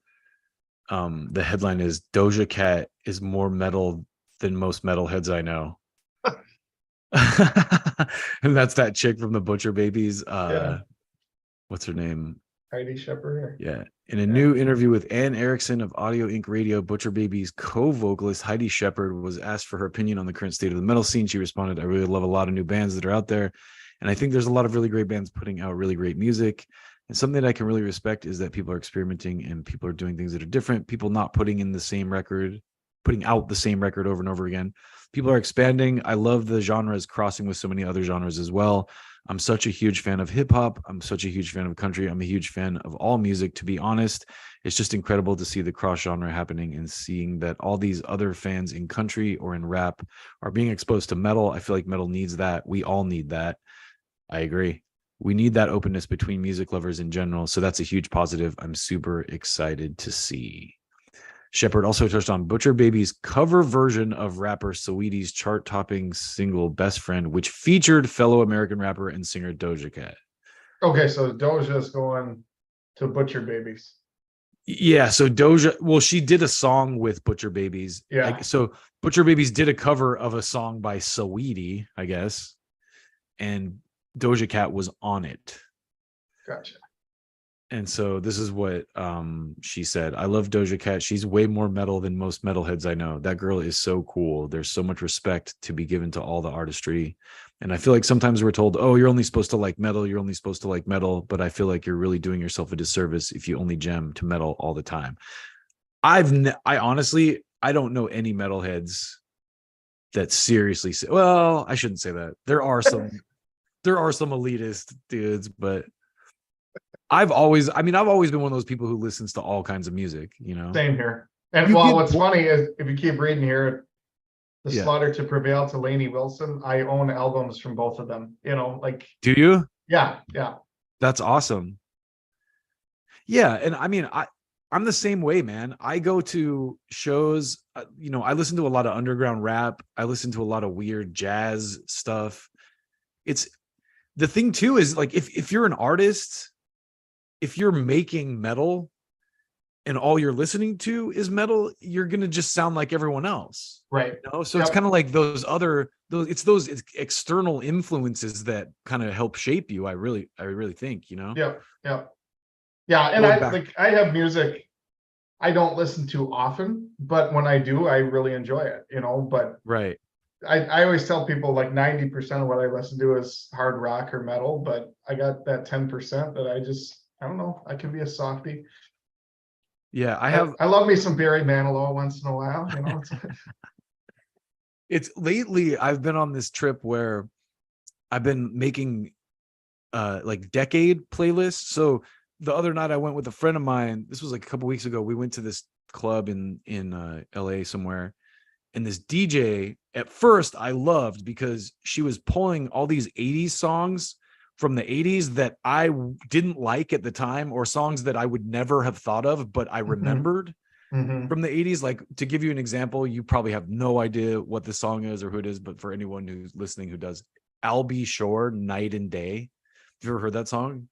the headline is Doja Cat is more metal than most metalheads I know. And that's that chick from the Butcher Babies. Yeah. What's her name? Heidi Shepard. Yeah. In a new interview with Ann Erickson of Audio Inc. Radio, Butcher Babies co-vocalist Heidi Shepard was asked for her opinion on the current state of the metal scene. She responded, "I really love a lot of new bands that are out there. And I think there's a lot of really great bands putting out really great music. And something that I can really respect is that people are experimenting and people are doing things that are different. People not putting out the same record over and over again. People are expanding. I love the genres crossing with so many other genres as well. I'm such a huge fan of hip hop. I'm such a huge fan of country. I'm a huge fan of all music, to be honest. It's just incredible to see the cross genre happening and seeing that all these other fans in country or in rap are being exposed to metal. I feel like metal needs that. We all need that. I agree. We need that openness between music lovers in general. So that's a huge positive. I'm super excited to see." Shepard also touched on Butcher Baby's cover version of rapper Saweetie's chart-topping single "Best Friend," which featured fellow American rapper and singer Doja Cat. Okay, so Doja's going to Butcher Babies. Yeah, so Doja, well, she did a song with Butcher Babies. Yeah. So Butcher Babies did a cover of a song by Saweetie, I guess, and Doja Cat was on it. Gotcha. And so this is what she said. "I love Doja Cat. She's way more metal than most metalheads I know. That girl is so cool. There's so much respect to be given to all the artistry. And I feel like sometimes we're told, oh, you're only supposed to like metal. You're only supposed to like metal. But I feel like you're really doing yourself a disservice if you only jam to metal all the time." I honestly, I don't know any metalheads that seriously say, well, I shouldn't say that. There are some elitist dudes, but I've always been one of those people who listens to all kinds of music, you know? Same here. And what's funny is if you keep reading here, The Slaughter to Prevail to Lainey Wilson, I own albums from both of them, like. Do you? Yeah. That's awesome. Yeah. And I mean, I'm the same way, man. I go to shows, I listen to a lot of underground rap. I listen to a lot of weird jazz stuff. It's the thing too, is like, if you're an artist, if you're making metal and all you're listening to is metal, you're going to just sound like everyone else. Right. So it's kind of like those external influences that kind of help shape you. I really think, Yeah. And I have music I don't listen to often, but when I do, I really enjoy it, but right. I always tell people like 90% of what I listen to is hard rock or metal, but I got that 10% that I don't know, I can be a softie. Yeah, I love me some Barry Manilow once in a while, It's lately I've been on this trip where I've been making like decade playlists. So the other night I went with a friend of mine. This was like a couple weeks ago. We went to this club in LA somewhere, and this DJ at first I loved because she was pulling all these 80s songs from the 80s that I didn't like at the time, or songs that I would never have thought of, but I remembered from the 80s. Like, to give you an example, you probably have no idea what the song is or who it is, but for anyone who's listening who does, Al B. Shore, "Night and Day." Have you ever heard that song?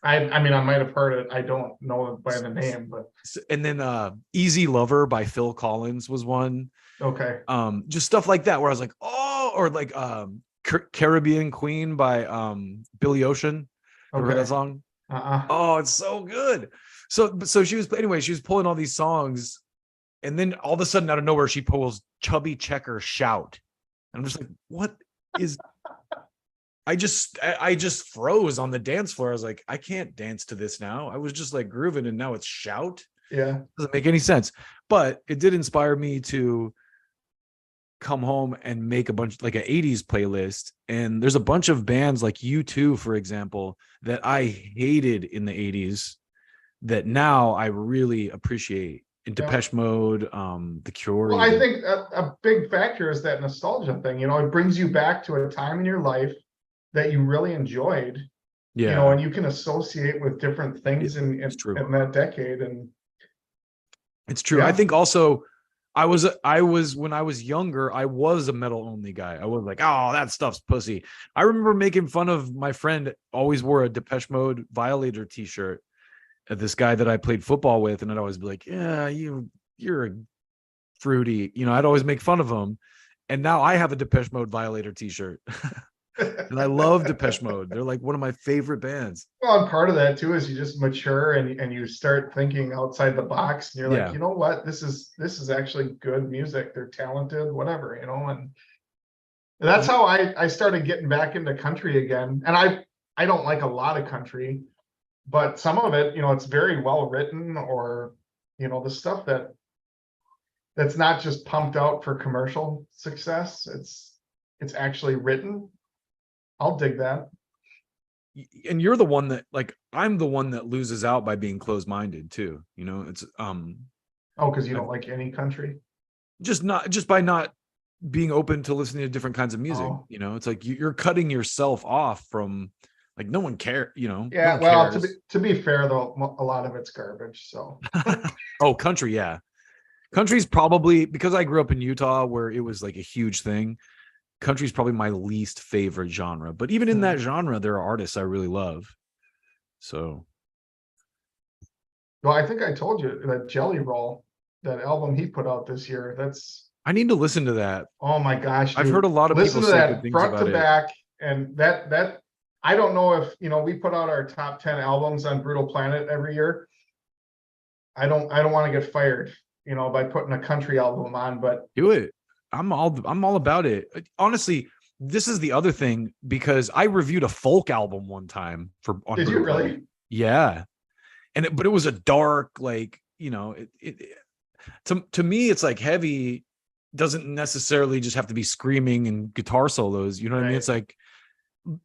I mean, I might have heard it. I don't know it by the name, but. And then "Easy Lover" by Phil Collins was one. Okay. Just stuff like that where I was like, oh, or like Caribbean Queen by Billy Ocean. Ever heard that song? Oh, it's so good. So she was anyway, she was pulling all these songs, and then all of a sudden out of nowhere, she pulls Chubby Checker Shout. And I'm just like, what is I just froze on the dance floor. I was like, I can't dance to this now. I was just like grooving, and now it's Shout. Yeah. Doesn't make any sense. But it did inspire me to come home and make a bunch like an 80s playlist. And there's a bunch of bands like U2, for example, that I hated in the 80s that now I really appreciate. In Yeah. Depeche Mode, The Cure. Well, I Even. think a big factor is that nostalgia thing. It brings you back to a time in your life that you really enjoyed, Yeah, and you can associate with different things in it's true. in that decade. And It's true. I yeah, think also I was when I was younger, I was a metal only guy. I was like, oh, that stuff's pussy. I remember making fun of my friend always wore a Depeche Mode Violator t-shirt. This guy that I played football with, and I'd always be like, yeah, you're a fruity. I'd always make fun of him. And now I have a Depeche Mode Violator t-shirt. And I love Depeche Mode. They're like one of my favorite bands. well, and part of that too is you just mature and you start thinking outside the box, and you're like, Yeah. you know what, this is actually good music. They're talented, whatever, and that's how I started getting back into country again. And I don't like a lot of country, but some of it, it's very well written, or the stuff that's not just pumped out for commercial success. It's actually written. I'll dig that. And you're the one that like I'm the one that loses out by being closed-minded too. It's Oh, because you I don't like any country. just by not being open to listening to different kinds of music. Oh, It's like you're cutting yourself off from like no one care, no yeah. one Well, to be cares. to be fair though, a lot of it's garbage. So Oh, country, yeah. Country's probably because I grew up in Utah where it was like a huge thing. Country's probably my least favorite genre, but even in that genre, there are artists I really love. So, well, I think I told you that Jelly Roll, that album he put out this year. That's I need to listen to that. Oh my gosh, I've heard dude. a lot of Listen people to say good that things front to about it. back. And that I don't know if we put out our top 10 albums on Brutal Planet every year. I don't want to get fired, by putting a country album on, but Do it. I'm all about it. Honestly, this is the other thing because I reviewed a folk album one time for on did you Brutal Planet. really? Yeah. But it was a dark, like, to me, it's like heavy doesn't necessarily just have to be screaming and guitar solos. You know what I mean? Right. It's like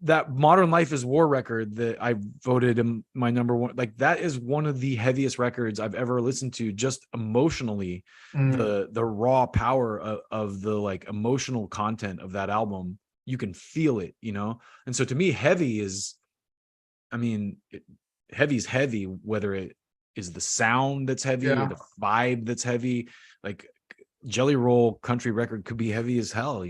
that Modern Life is War record that I voted in my number one. Like that is one of the heaviest records I've ever listened to, just emotionally. Mm, The raw power of the like emotional content of that album, you can feel it. And so to me, heavy is, I mean, heavy is heavy, whether it is the sound that's heavy or yeah. the vibe that's heavy. Like Jelly Roll country record could be heavy as hell.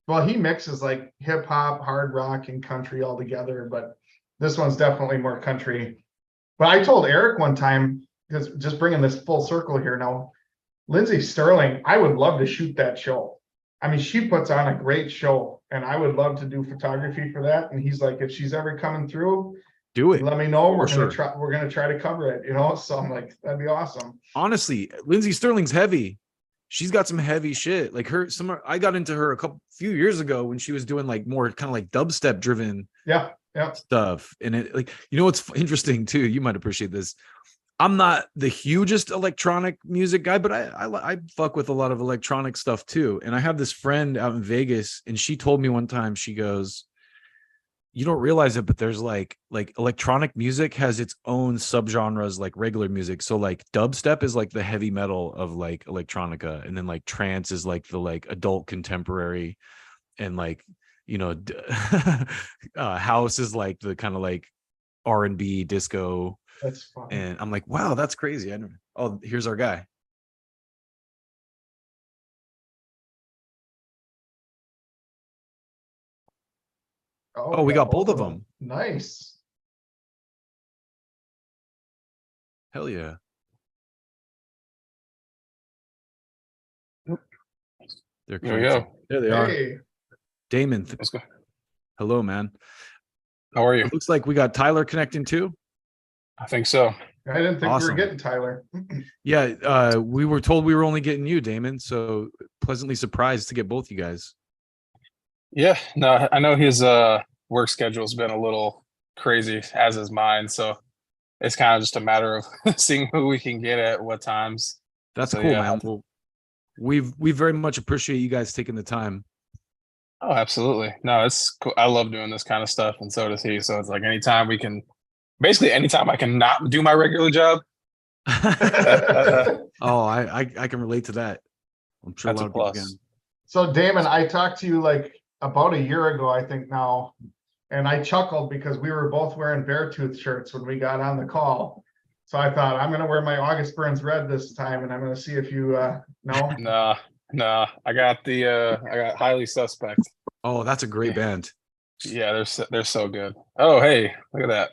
Well, he mixes like hip hop, hard rock, and country all together, but this one's definitely more country. But I told Eric one time, because just bringing this full circle here now, Lindsay Sterling, I would love to shoot that show. I mean, she puts on a great show, and I would love to do photography for that. And he's like, if she's ever coming through, Do you it let me know. for We're gonna sure. try. We're gonna try to cover it. So I'm like, that'd be awesome. Honestly, Lindsay Sterling's heavy. She's got some heavy shit. Like I got into her a few years ago when she was doing like more kind of like dubstep driven Yeah, yeah. stuff. And it like, what's interesting too, you might appreciate this. I'm not the hugest electronic music guy, but I fuck with a lot of electronic stuff too. And I have this friend out in Vegas, and she told me one time, she goes, you don't realize it, but there's like electronic music has its own subgenres like regular music. So like dubstep is like the heavy metal of like electronica, and then like trance is like the like adult contemporary, and like house is like the kind of like R&B disco. That's fun. And I'm like, wow, that's crazy. I know. Oh, here's our guy. Oh, Oh, we we got got both both of of them. them. Nice. Hell yeah. They're There we connected. go. There they are. Hey, Damon, Let's go. hello, man. How are you? It looks like we got Tyler connecting too. I think so. I didn't think we Awesome. were getting Tyler. Yeah, we were told we were only getting you, Damon. So pleasantly surprised to get both you guys. Yeah, no, I know his work schedule's been a little crazy, as is mine. So it's kind of just a matter of seeing who we can get at what times. That's So, cool, yeah. man. Well, we very much appreciate you guys taking the time. Oh, absolutely. No, it's cool. I love doing this kind of stuff, and so does he. So it's like anytime we can, basically anytime I can not do my regular job. Oh, I can relate to that. I'm sure a That's lot a of people plus. can. So Damon, I talked to you like about a year ago, I think now, and I chuckled because we were both wearing Beartooth shirts when we got on the call. So I thought I'm gonna wear my August Burns red this time, and I'm gonna see if you know. No, I got Highly Suspect. Oh, that's a great band. Yeah, they're so good. Oh, hey, look at that.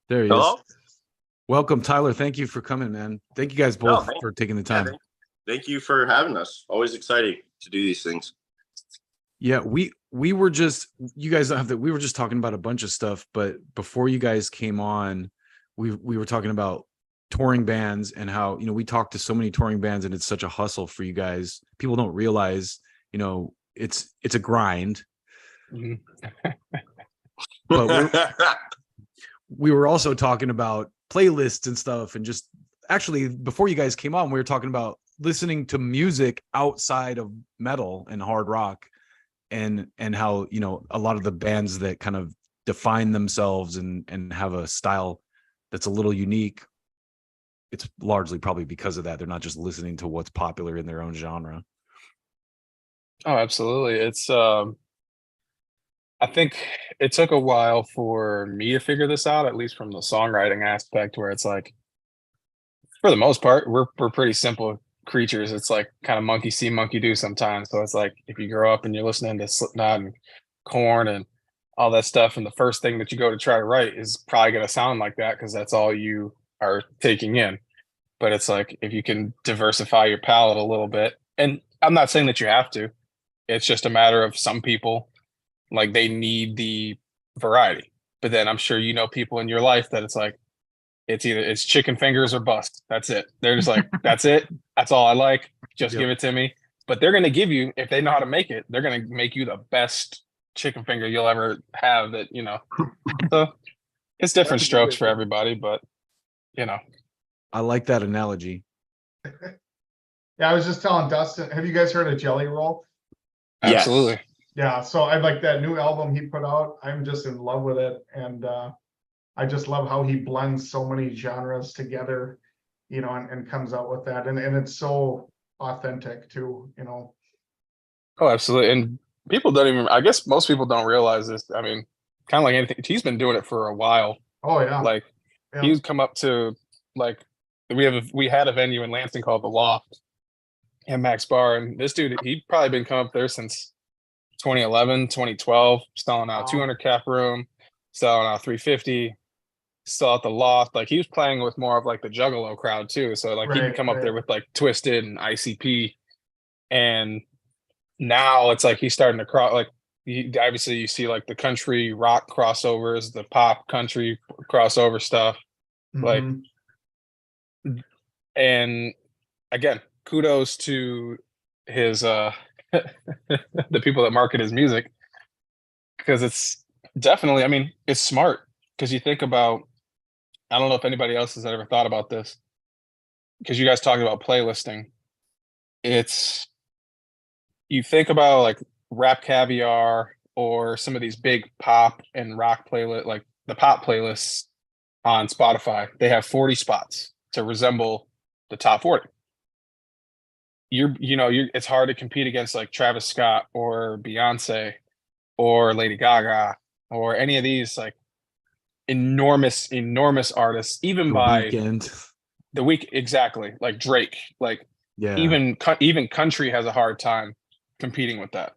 There he Hello? is. Welcome, Tyler. Thank you for coming, man. Thank you guys both for taking the time. Thank you for having us. Always exciting to do these things. Yeah, we were just, you guys don't have that. We were just talking about a bunch of stuff, but before you guys came on, we were talking about touring bands and how, we talk to so many touring bands and it's such a hustle for you guys. People don't realize, it's a grind. Mhm. But we were also talking about playlists and stuff, and just actually before you guys came on, we were talking about listening to music outside of metal and hard rock, and how a lot of the bands that kind of define themselves and have a style that's a little unique, it's largely probably because of that. They're not just listening to what's popular in their own genre. Oh, absolutely. It's I think it took a while for me to figure this out, at least from the songwriting aspect, where it's like, for the most part, we're pretty simple creatures. It's like kind of monkey see, monkey do sometimes. So it's like if you grow up and you're listening to Slipknot and Korn and all that stuff, and the first thing that you go to try to write is probably going to sound like that because that's all you are taking in. But it's like if you can diversify your palette a little bit, and I'm not saying that you have to. It's just a matter of some people, like, they need the variety. But then I'm sure people in your life that it's like it's chicken fingers or bust. That's it. They're just like, that's it. That's all I like. Just give it to me. But they're gonna give you, if they know how to make it, they're gonna make you the best chicken finger you'll ever have. So it's different strokes for everybody, but I like that analogy. Yeah, I was just telling Dustin, have you guys heard of Jelly Roll? Yes. Absolutely. Yeah, so I like that new album he put out. I'm just in love with it, and I just love how he blends so many genres together, and comes out with that, and it's so authentic too. Oh, absolutely. And people don't even, I guess most people don't realize this. I mean, kind of like anything, he's been doing it for a while. Oh yeah, Like yeah. he's come up to, like, we had a venue in Lansing called The Loft and Max Bar, and this dude, he'd probably been coming up there since 2011, 2012, selling out Wow. 200 cap room, selling out 350, still at The Loft. Like he was playing with more of like the Juggalo crowd too. So like he could come up there with like Twisted and ICP, and now it's like he's starting to cross, like, obviously you see like the country rock crossovers, the pop country crossover stuff, like, and again, kudos to his the people that market his music, because it's definitely, I mean, it's smart, because you think about, I don't know if anybody else has ever thought about this, because you guys talked about playlisting. You think about like Rap Caviar or some of these big pop and rock playlist, like the pop playlists on Spotify, they have 40 spots to resemble the top 40. It's hard to compete against like Travis Scott or Beyonce or Lady Gaga or any of these like enormous artists, even by the week. Exactly. Like Drake, like, yeah, even country has a hard time competing with that.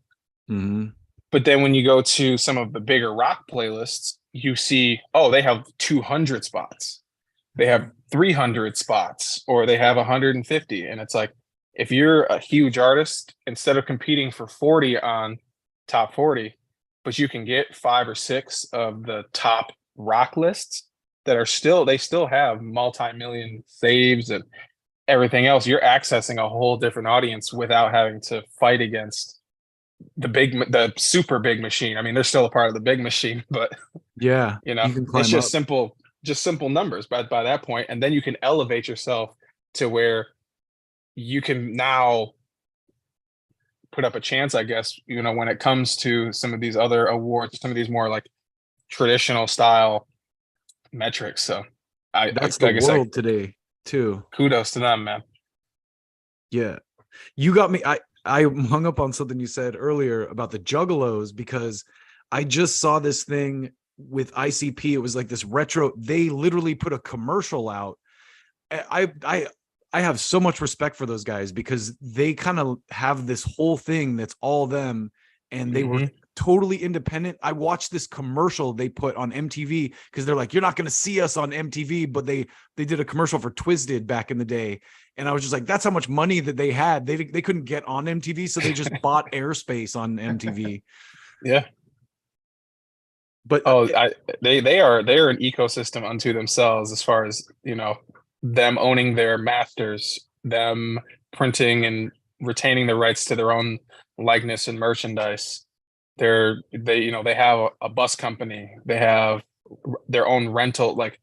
Mm-hmm. But then when you go to some of the bigger rock playlists, you see, oh, they have 200 spots, they have 300 spots, or they have 150. And it's like, if you're a huge artist, instead of competing for 40 on top 40, but you can get 5 or 6 of the top rock lists that are still they still have multi-million saves and everything else. You're accessing a whole different audience without having to fight against the super big machine. I mean, they're still a part of the big machine, but Yeah, you know, you can it's climb up. just simple numbers by that point, and then you can elevate yourself to where you can now put up a chance, I guess, you know, when it comes to some of these other awards, some of these more like traditional style metrics. So That's the like I said, world today too. kudos to them, man. Yeah. You got me. I hung up on something you said earlier about the juggalos because I just saw this thing with ICP. It was like this retro. They literally put a commercial out. I have so much respect for those guys because they kind of have this whole thing that's all them, and they were totally independent. I watched this commercial they put on MTV because they're like, you're not going to see us on MTV, but they did a commercial for Twisted back in the day, and I was just like, that's how much money that they had. They couldn't get on MTV, so they just bought airspace on MTV. Yeah. But They are an ecosystem unto themselves as far as, you know, them owning their masters, them printing and retaining the rights to their own likeness and merchandise. You know, they have a bus company, they have their own rental, like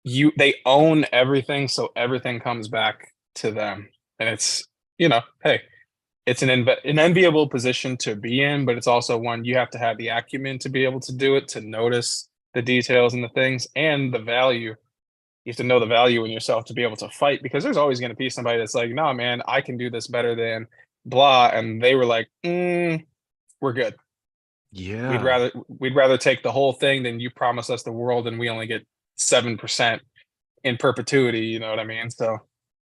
they own everything, so everything comes back to them. And it's, you know, hey, it's an enviable position to be in, but it's also one you have to have the acumen to be able to do it, to notice the details and the things and the value. You have to know the value in yourself to be able to fight, because there's always going to be somebody that's like, no, man, I can do this better than blah. And they were like, we're good. yeah, We'd rather take the whole thing than you promise us the world and we only get 7% in perpetuity. You know what I mean? So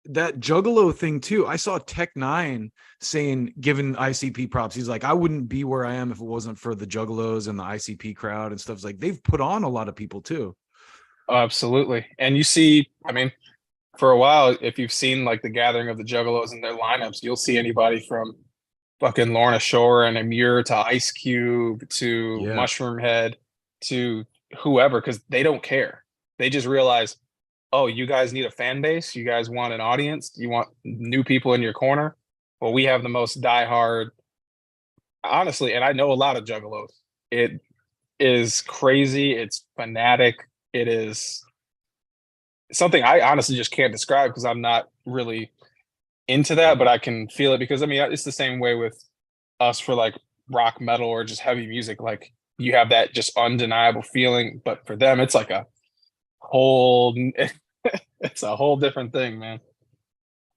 that Juggalo thing too. I saw Tech Nine saying, giving ICP props. He's like, I wouldn't be where I am if it wasn't for the Juggalos and the ICP crowd and stuff. It's like they've put on a lot of people too. absolutely. And you see, I mean, for a while, if you've seen like the gathering of the Juggalos and their lineups, you'll see anybody from fucking Lorna Shore and Amir to Ice Cube to Yeah. Mushroom Head to whoever, because they don't care. They just realize, oh, you guys need a fan base. You guys want an audience. You want new people in your corner. Well, we have the most diehard, honestly, and I know a lot of Juggalos. It is crazy. It's fanatic. It is something I honestly just can't describe because I'm not really into that, but I can feel it because I mean, it's the same way with us for like rock metal or just heavy music. Like you have that just undeniable feeling, but for them, it's like a whole, it's a whole different thing, man.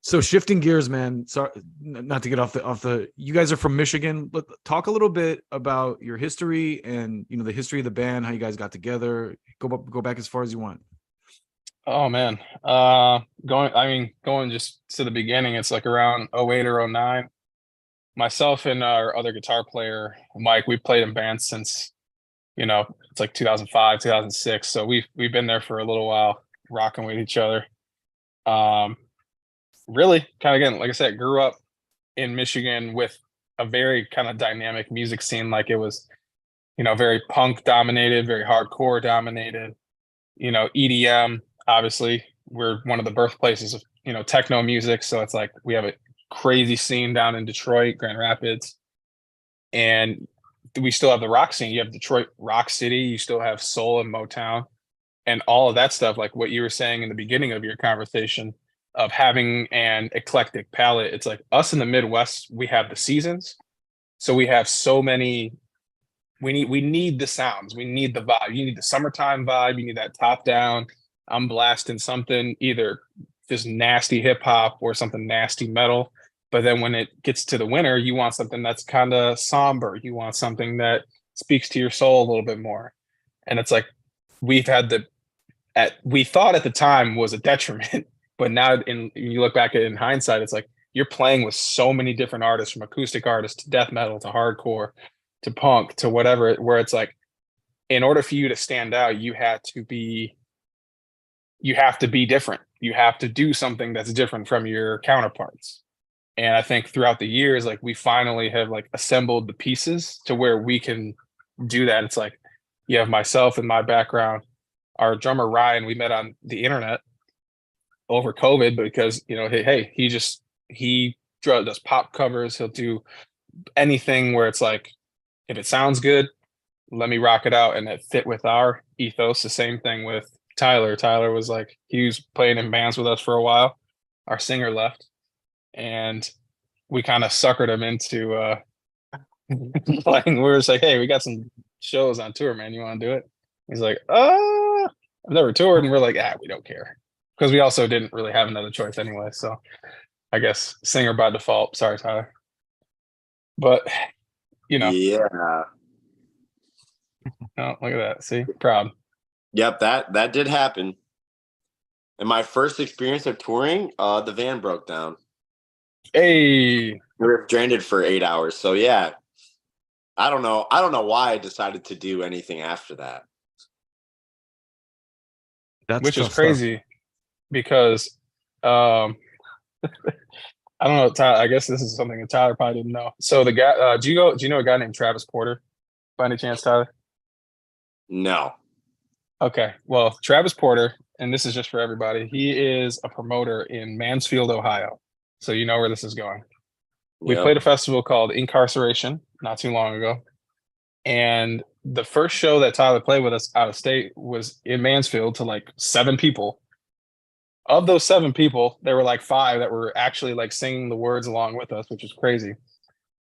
So shifting gears, man. Sorry, not to get off the. You guys are from Michigan. Talk a little bit about your history and the history of the band, how you guys got together. Go back as far as you want. Oh man, going just to the beginning. It's like around 08 or 09. Myself and our other guitar player, Mike, we've played in bands since, it's like 2005, 2006. So we've been there for a little while, rocking with each other. Really kind of, again, like I said, grew up in Michigan with a very kind of dynamic music scene. Like it was, very punk dominated, very hardcore dominated, EDM, obviously we're one of the birthplaces of, techno music. So it's like, we have a crazy scene down in Detroit, Grand Rapids, and we still have the rock scene. You have Detroit Rock City, you still have soul and Motown and all of that stuff. Like what you were saying in the beginning of your conversation of having an eclectic palette. It's like us in the Midwest, we have the seasons. So we have so many, we need the sounds, we need the vibe. You need the summertime vibe, you need that top down. I'm blasting something, either just nasty hip hop or something nasty metal. But then when it gets to the winter, you want something that's kind of somber. You want something that speaks to your soul a little bit more. And it's like we've had we thought at the time was a detriment, but now when you look back in hindsight, it's like you're playing with so many different artists, from acoustic artists to death metal to hardcore to punk to whatever, where it's like, in order for you to stand out, you have to be different. You have to do something that's different from your counterparts. And I think throughout the years, like we finally have like assembled the pieces to where we can do that. It's like you have myself and my background, our drummer Ryan, we met on the internet over COVID because hey, he does pop covers. He'll do anything where it's like if it sounds good, let me rock it out, and it fit with our ethos. The same thing with Tyler. Tyler was like he was playing in bands with us for a while. Our singer left, and we kind of suckered him into playing. We were just like, hey, we got some shows on tour, man. You want to do it? He's like, I've never toured, and we're like, we don't care, because we also didn't really have another choice anyway. So I guess singer by default. Sorry, Tyler. But Yeah. oh, look at that. See, proud. Yep, that did happen. And my first experience of touring, the van broke down. Hey, We were stranded for 8 hours. So yeah, I don't know why I decided to do anything after that. That's which is tough stuff. crazy because I don't know, Tyler. I guess this is something that Tyler probably didn't know. So the guy, do you know a guy named Travis Porter by any chance, Tyler? No. Okay, well, Travis Porter, and this is just for everybody. He is a promoter in Mansfield, Ohio. So you know where this is going. We Yep. played a festival called Incarceration not too long ago. And the first show that Tyler played with us out of state was in Mansfield to like 7 people. Of those 7 people, there were like 5 that were actually like singing the words along with us, which was crazy.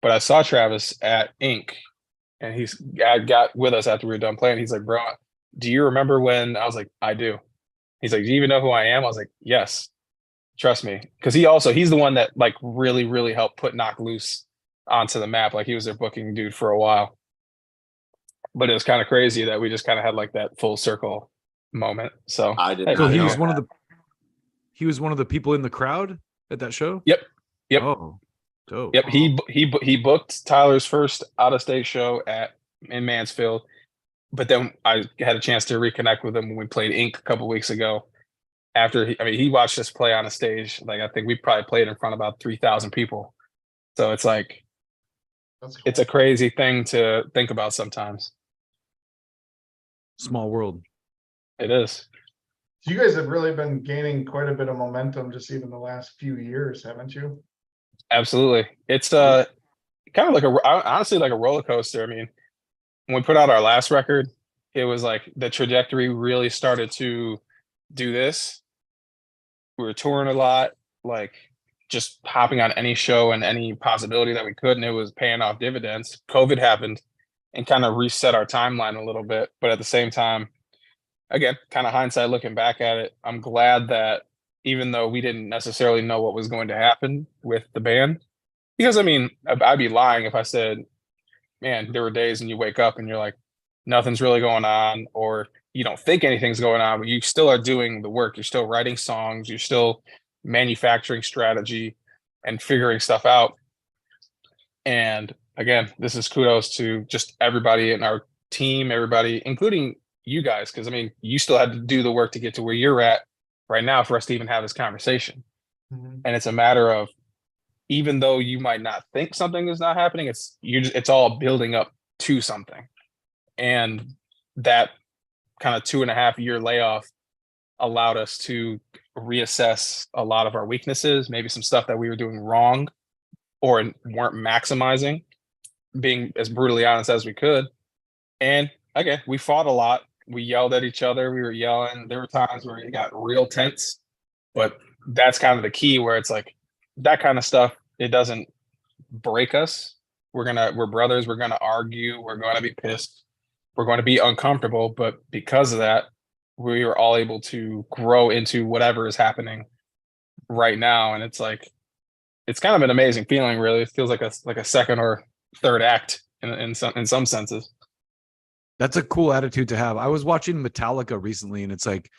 But I saw Travis at Inc. and he got with us after we were done playing. He's like, bro, do you remember when? I was like, I do. He's like, do you even know who I am? I was like, yes, trust me. Because he's the one that like really, really helped put Knock Loose onto the map. Like he was their booking dude for a while. But it was kind of crazy that we just kind of had like that full circle moment. So I did hey, So not he know was that. one of the people in the crowd at that show. Yep. Oh, dope. Yep, he booked Tyler's first out of state show in Mansfield, but then I had a chance to reconnect with him when we played Inc. a couple weeks ago. After he watched us play on a stage. Like I think we probably played in front of about 3,000 people. So it's like That's cool. it's a crazy thing to think about sometimes. Small world. It is. You guys have really been gaining quite a bit of momentum just even the last few years, haven't you? Absolutely. It's kind of like honestly like a roller coaster. I mean, when we put out our last record, it was like the trajectory really started to do this. We were touring a lot, like just hopping on any show and any possibility that we could, and it was paying off dividends. COVID happened and kind of reset our timeline a little bit. But at the same time, again, kind of hindsight looking back at it, I'm glad that even though we didn't necessarily know what was going to happen with the band, because I mean, I'd be lying if I said, man, there were days and you wake up and you're like, nothing's really going on, or you don't think anything's going on, but you still are doing the work. You're still writing songs. You're still manufacturing strategy and figuring stuff out. And again, this is kudos to just everybody in our team, everybody, including you guys, because I mean, you still had to do the work to get to where you're at right now for us to even have this conversation. Mhm. And it's a matter of, even though you might not think something is not happening, it's all building up to something. And that kind of 2.5-year layoff allowed us to reassess a lot of our weaknesses, maybe some stuff that we were doing wrong or weren't maximizing, being as brutally honest as we could. And again, we fought a lot. We yelled at each other. We were yelling. There were times where it got real tense, but that's kind of the key, where it's like that kind of stuff, it doesn't break us. We're brothers. We're going to argue. We're going to be pissed. We're going to be uncomfortable. But because of that, we are all able to grow into whatever is happening right now. And it's like, it's kind of an amazing feeling, really. It feels like a second or third act in some senses. That's a cool attitude to have. I was watching Metallica recently, and it's like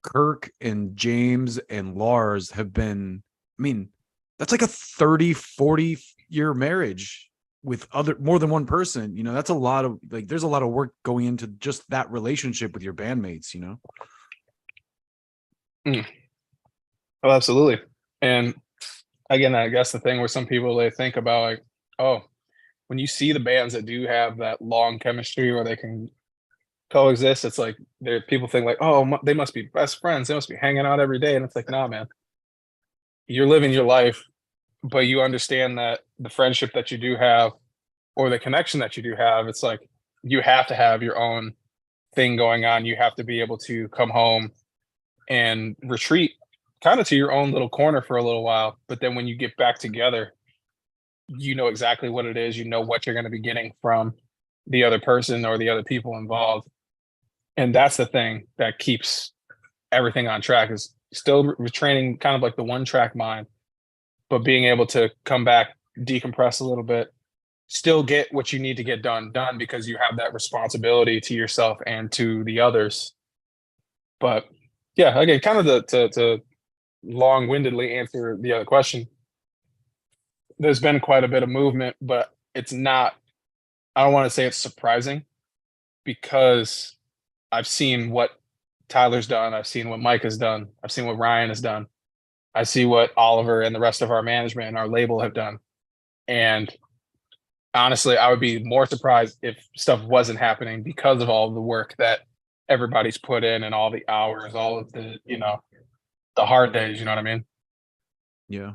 Kirk and James and Lars have been, I mean, that's like a 30, 40 year marriage with more than one person. You know, that's a lot of, like, there's a lot of work going into just that relationship with your bandmates, you know? Oh, absolutely. And again, I guess the thing where some people, they think about like, oh, when you see the bands that do have that long chemistry where they can coexist, it's like there people think like, oh, they must be best friends. They must be hanging out every day. And it's like, nah, man, you're living your life, but you understand that the friendship that you do have or the connection that you do have, it's like you have to have your own thing going on. You have to be able to come home and retreat kind of to your own little corner for a little while. But then when you get back together, you know exactly what it is. You know what you're going to be getting from the other person or the other people involved. And that's the thing that keeps everything on track, is still retraining kind of like the one track mind, but being able to come back, decompress a little bit, still get what you need to get done because you have that responsibility to yourself and to the others. But yeah, again, kind of to long-windedly answer the other question, there's been quite a bit of movement, but it's not, I don't want to say it's surprising, because I've seen what Tyler's done. I've seen what Mike has done. I've seen what Ryan has done. I see what Oliver and the rest of our management and our label have done. And honestly, I would be more surprised if stuff wasn't happening because of all the work that everybody's put in and all the hours, all of the, the hard days, you know what I mean? Yeah.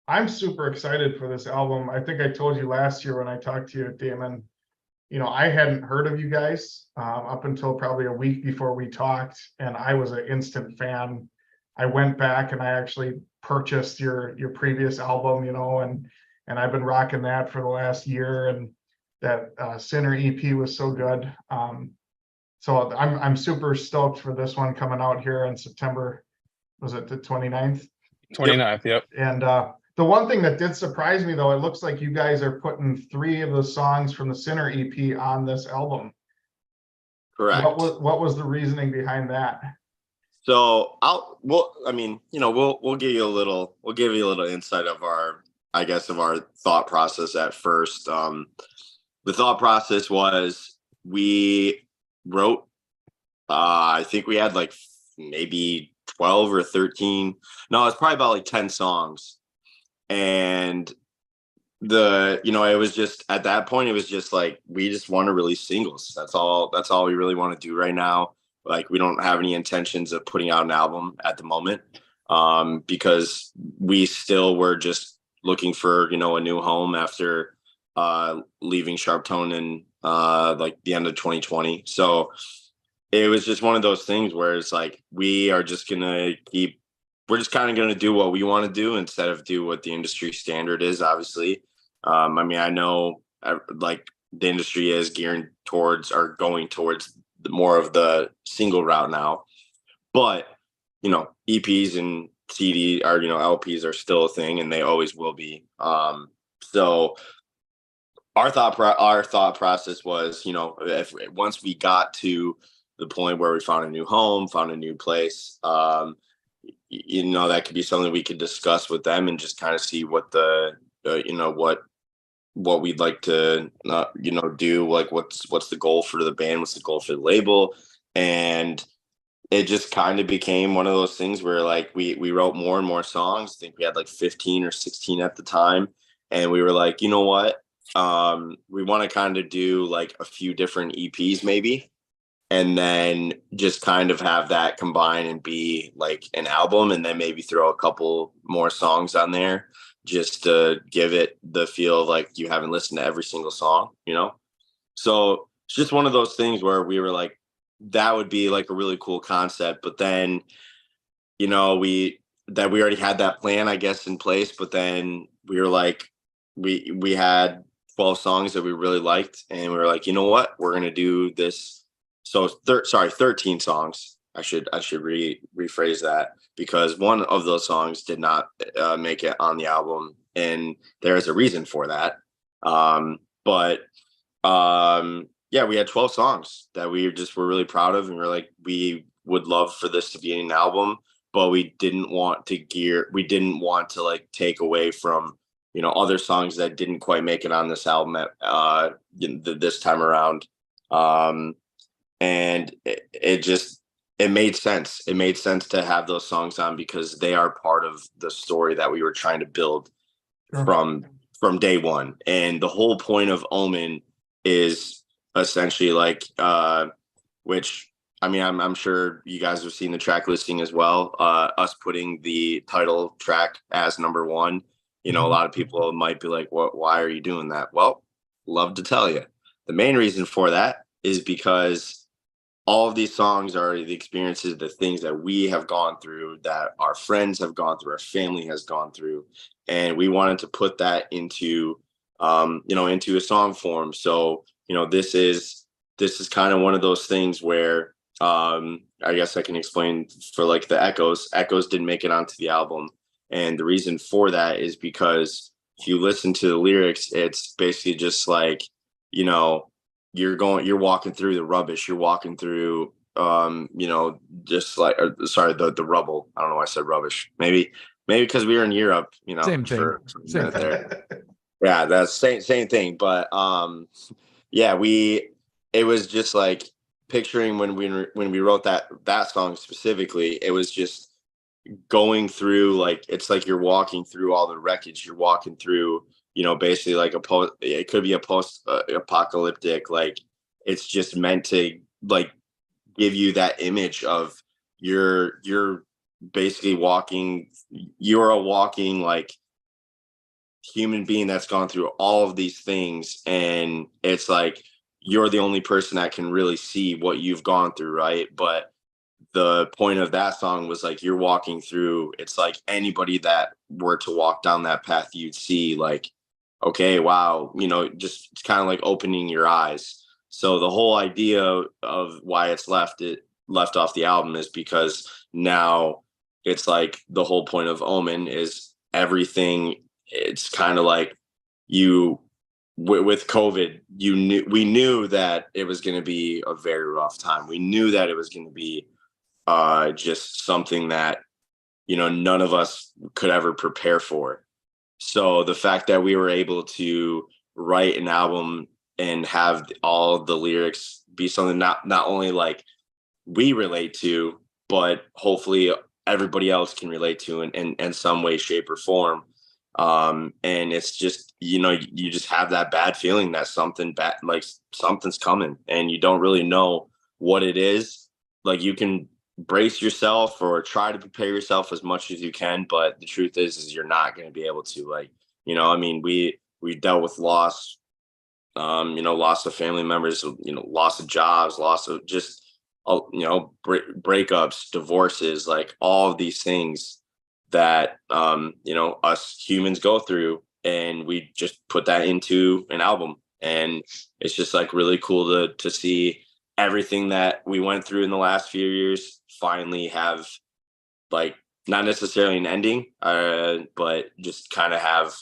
I'm super excited for this album. I think I told you last year when I talked to you, Damon, I hadn't heard of you guys up until probably a week before we talked, and I was an instant fan. I went back and I actually purchased your previous album, and I've been rocking that for the last year, and that Sinner EP was so good. So I'm super stoked for this one coming out here in September. Was it the 29th? 29th, yep. And the one thing that did surprise me, though, it looks like you guys are putting 3 of the songs from the Sinner EP on this album. Correct. What was the reasoning behind that? So we'll give you a little insight of our thought process at first. The thought process was we wrote, I think we had like maybe 12 or 13. No, it's probably about like 10 songs. And it was just, at that point, it was just like, we just want to release singles. That's all we really want to do right now. Like, we don't have any intentions of putting out an album at the moment, because we still were just looking for, a new home after leaving Sharptone in like the end of 2020. So it was just one of those things where it's like, we're just kind of going to do what we want to do instead of do what the industry standard is, obviously. I know like the industry is gearing towards or going towards more of the single route now, but EPs and CD are, LPs are still a thing, and they always will be. So our thought process was, if once we got to the point where we found a new home, found a new place, that could be something we could discuss with them and just kind of see what the what we'd like to do, like what's the goal for the band, what's the goal for the label. And it just kind of became one of those things where like we wrote more and more songs. I think we had like 15 or 16 at the time, and we were like, you know what, we want to kind of do like a few different EPs maybe, and then just kind of have that combine and be like an album, and then maybe throw a couple more songs on there just to give it the feel of like you haven't listened to every single song, So it's just one of those things where we were like, that would be like a really cool concept. But then, we already had that plan, I guess, in place. But then we were like, we had 12 songs that we really liked, and we were like, you know what, we're going to do this. So 13 songs. I should rephrase that, because one of those songs did not make it on the album, and there is a reason for that. Yeah, we had 12 songs that we were really proud of, and we're like, we would love for this to be an album, but we didn't want to like take away from other songs that didn't quite make it on this album at this time around. And it just, it made sense. It made sense to have those songs on because they are part of the story that we were trying to build Sure. from day one. And the whole point of Omen is essentially like which I mean I'm sure you guys have seen the track listing as well. Us putting the title track as number one. You know, a lot of people might be like, "What? Why are you doing that?" Well, love to tell you. The main reason for that is because all of these songs are the experiences, the things that we have gone through, that our friends have gone through, our family has gone through, and we wanted to put that into, into a song form. So, this is kind of one of those things where, I guess I can explain for like the Echoes. Echoes didn't make it onto the album, and the reason for that is because if you listen to the lyrics, it's basically just like, you're walking through the rubbish, you're walking through just like the rubble. I don't know why I said rubbish. Maybe because we were in Europe, Same thing. for a Same minute thing. there. Yeah, that's same thing. But yeah, it was just like picturing when we wrote that song specifically, it was just going through, like, it's like you're walking through all the wreckage, you're walking through, basically like it could be a post apocalyptic, like, it's just meant to like give you that image of you're basically you're a walking like human being that's gone through all of these things, and it's like you're the only person that can really see what you've gone through, right? But the point of that song was like you're walking through, it's like anybody that were to walk down that path, you'd see like, okay, wow, just it's kind of like opening your eyes. So the whole idea of why it's left off the album is because now it's like the whole point of Omen is everything. It's kind of like with COVID, we knew that it was going to be a very rough time. We knew that it was going to be just something that, none of us could ever prepare for. So the fact that we were able to write an album and have all of the lyrics be something not only like we relate to, but hopefully everybody else can relate to in some way, shape, or form. And it's just, you just have that bad feeling that something bad, like something's coming, and you don't really know what it is. Like, you can brace yourself or try to prepare yourself as much as you can, but the truth is you're not going to be able to, like, I mean, we dealt with loss, loss of family members, loss of jobs, loss of just, breakups, divorces, like all of these things that, us humans go through, and we just put that into an album. And it's just like really cool to see everything that we went through in the last few years finally have, like, not necessarily an ending, but just kind of have,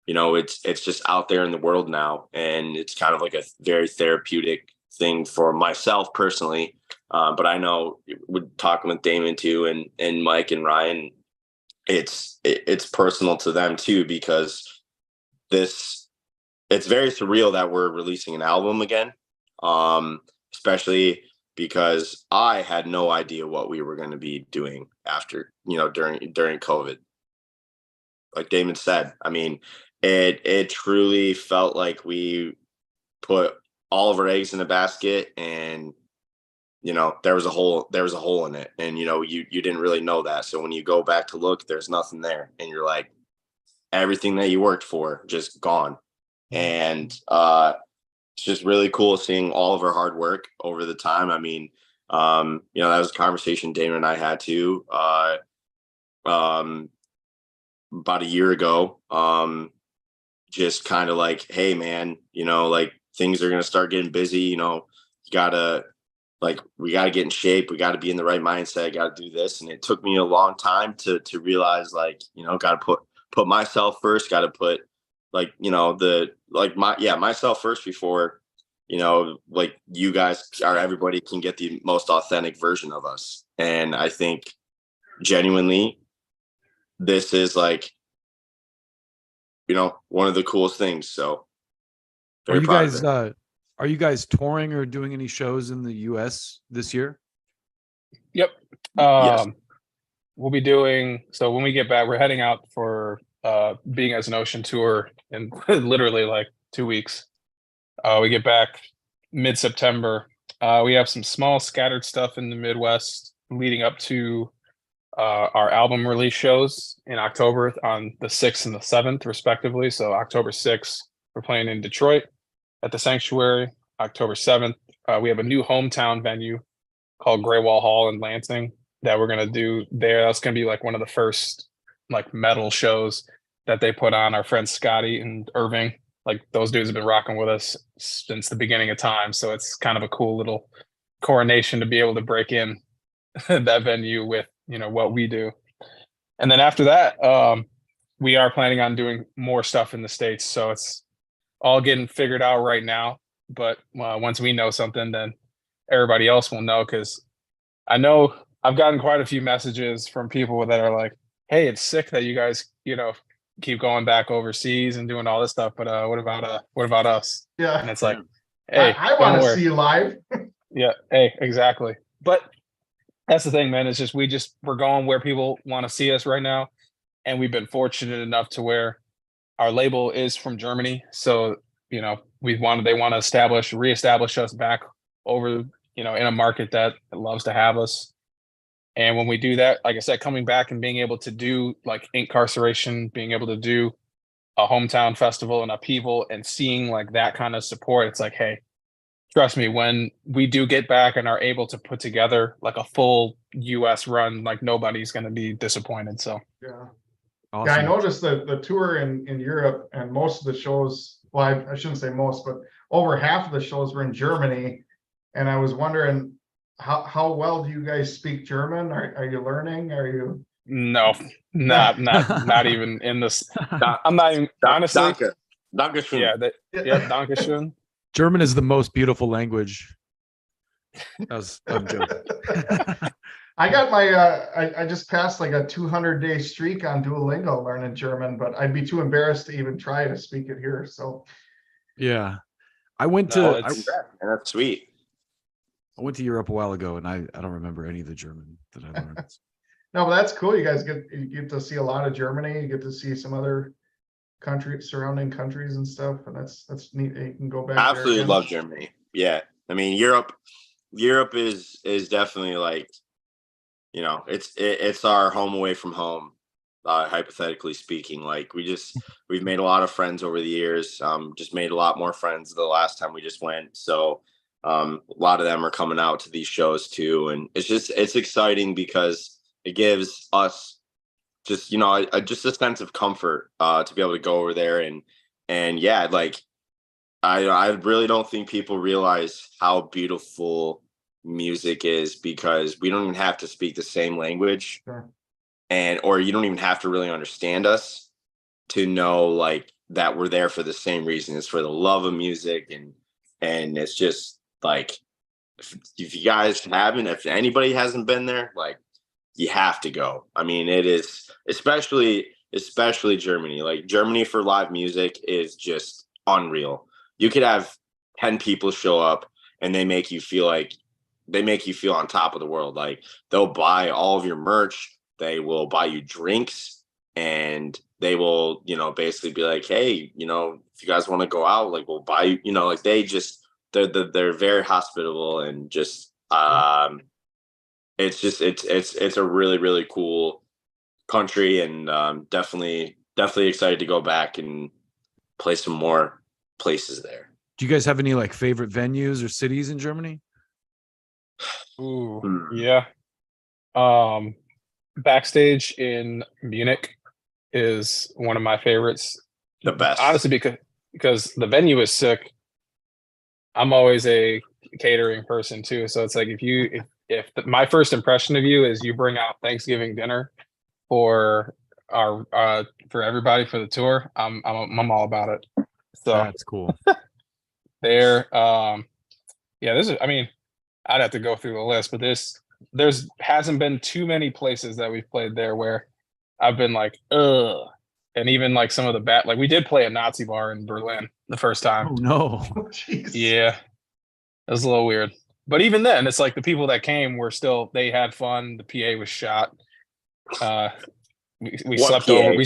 it's just out there in the world now. And it's kind of like a very therapeutic thing for myself personally. But I know, we're talking with Damon too, and Mike and Ryan, it's personal to them too, because it's very surreal that we're releasing an album again. Especially because I had no idea what we were going to be doing after, during COVID. Like Damon said, I mean, it truly felt like we put all of our eggs in a basket, and there was a hole in it, and you didn't really know that. So when you go back to look, there's nothing there, and you're like, everything that you worked for just gone. And it's just really cool seeing all of our hard work over the time. I mean, that was a conversation Damon and I had too, about a year ago. Just kind of like, hey man, like, things are going to start getting busy. You gotta, like, we got to get in shape. We got to be in the right mindset. Got to do this. And it took me a long time to realize, like, got to put myself first, got to put, like, myself first before, like, you guys or everybody can get the most authentic version of us. And I think genuinely, this is like, one of the coolest things. So Are you proud of guys it. are you guys touring or doing any shows in the US this year? Yep. Yes. We'll be doing, so when we get back, we're heading out for Being as an Ocean tour in literally like 2 weeks. We get back mid-September. We have some small scattered stuff in the Midwest leading up to our album release shows in October on the 6th and the 7th, respectively. So October 6th, we're playing in Detroit at the Sanctuary. October 7th, we have a new hometown venue called Gray Wall Hall in Lansing that we're gonna do there. That's gonna be like one of the first like metal shows that they put on. Our friends Scotty and Irving, like those dudes have been rocking with us since the beginning of time. So it's kind of a cool little coronation to be able to break in that venue with, you know, what we do. And then after that, we are planning on doing more stuff in the States. So it's all getting figured out right now. But once we know something, then everybody else will know, because I know I've gotten quite a few messages from people that are like, hey, it's sick that you guys, you know, keep going back overseas and doing all this stuff, but what about us? Yeah. And it's like, hey, I want to see you live. Yeah, hey, exactly. But that's the thing, man. It's just we're going where people want to see us right now. And we've been fortunate enough to where our label is from Germany. So, you know, they want to reestablish us back over, you know, in a market that loves to have us. And when we do that, like I said, coming back and being able to do like Incarceration, being able to do a hometown festival and upheaval and seeing like that kind of support, it's like, hey, trust me, when we do get back and are able to put together like a full US run, like nobody's going to be disappointed. So, Yeah. Awesome. Yeah, I noticed that the tour in Europe and most of the shows, well, I shouldn't say most, but over half of the shows were in Germany. And I was wondering, how well do you guys speak German? Are you learning? Are you? no, not even in this. I'm not even, honestly. Dankeschön. Yeah, Dankeschön. German is the most beautiful language. I'm joking. I got my I just passed like a 200-day streak on Duolingo learning German, but I'd be too embarrassed to even try to speak it here. So yeah, I went That's sweet. I went to Europe a while ago, and I don't remember any of the German that I learned. No, but that's cool. You get to see a lot of Germany. You get to see some other surrounding countries and stuff, and that's neat. You can go back. Absolutely there love Germany. Yeah, I mean Europe is definitely like, you know, it's our home away from home. Hypothetically speaking, like we've made a lot of friends over the years. Just made a lot more friends the last time we just went. So a lot of them are coming out to these shows too, and it's exciting because it gives us just, you know, just a sense of comfort to be able to go over there and yeah, like I really don't think people realize how beautiful music is, because we don't even have to speak the same language. Sure. Or you don't even have to really understand us to know like that we're there for the same reason. It's for the love of music, and it's just like, if you guys haven't, if anybody hasn't been there, like you have to go. I mean, it is especially Germany. Like Germany for live music is just unreal. You could have 10 people show up and they make you feel on top of the world. Like they'll buy all of your merch. They will buy you drinks, and they will, you know, basically be like, hey, you know, if you guys want to go out, like we'll buy you, you know, like they're very hospitable, and just it's a really, really cool country, and definitely excited to go back and play some more places there. Do you guys have any like favorite venues or cities in Germany? Ooh, yeah. Backstage in Munich is one of my favorites. The best, honestly, because the venue is sick. I'm always a catering person too, so it's like if my first impression of you is you bring out Thanksgiving dinner for our for everybody for the tour, I'm all about it. So That's cool. there, yeah, this is, I mean, I'd have to go through the list, but there's hasn't been too many places that we've played there where I've been like, ugh. And even like some of the like we did play a Nazi bar in Berlin the first time. Oh no. Jeez. Yeah. It was a little weird. but even then, it's like the people that came were still, they had fun. The PA was shot. We What slept PA? over.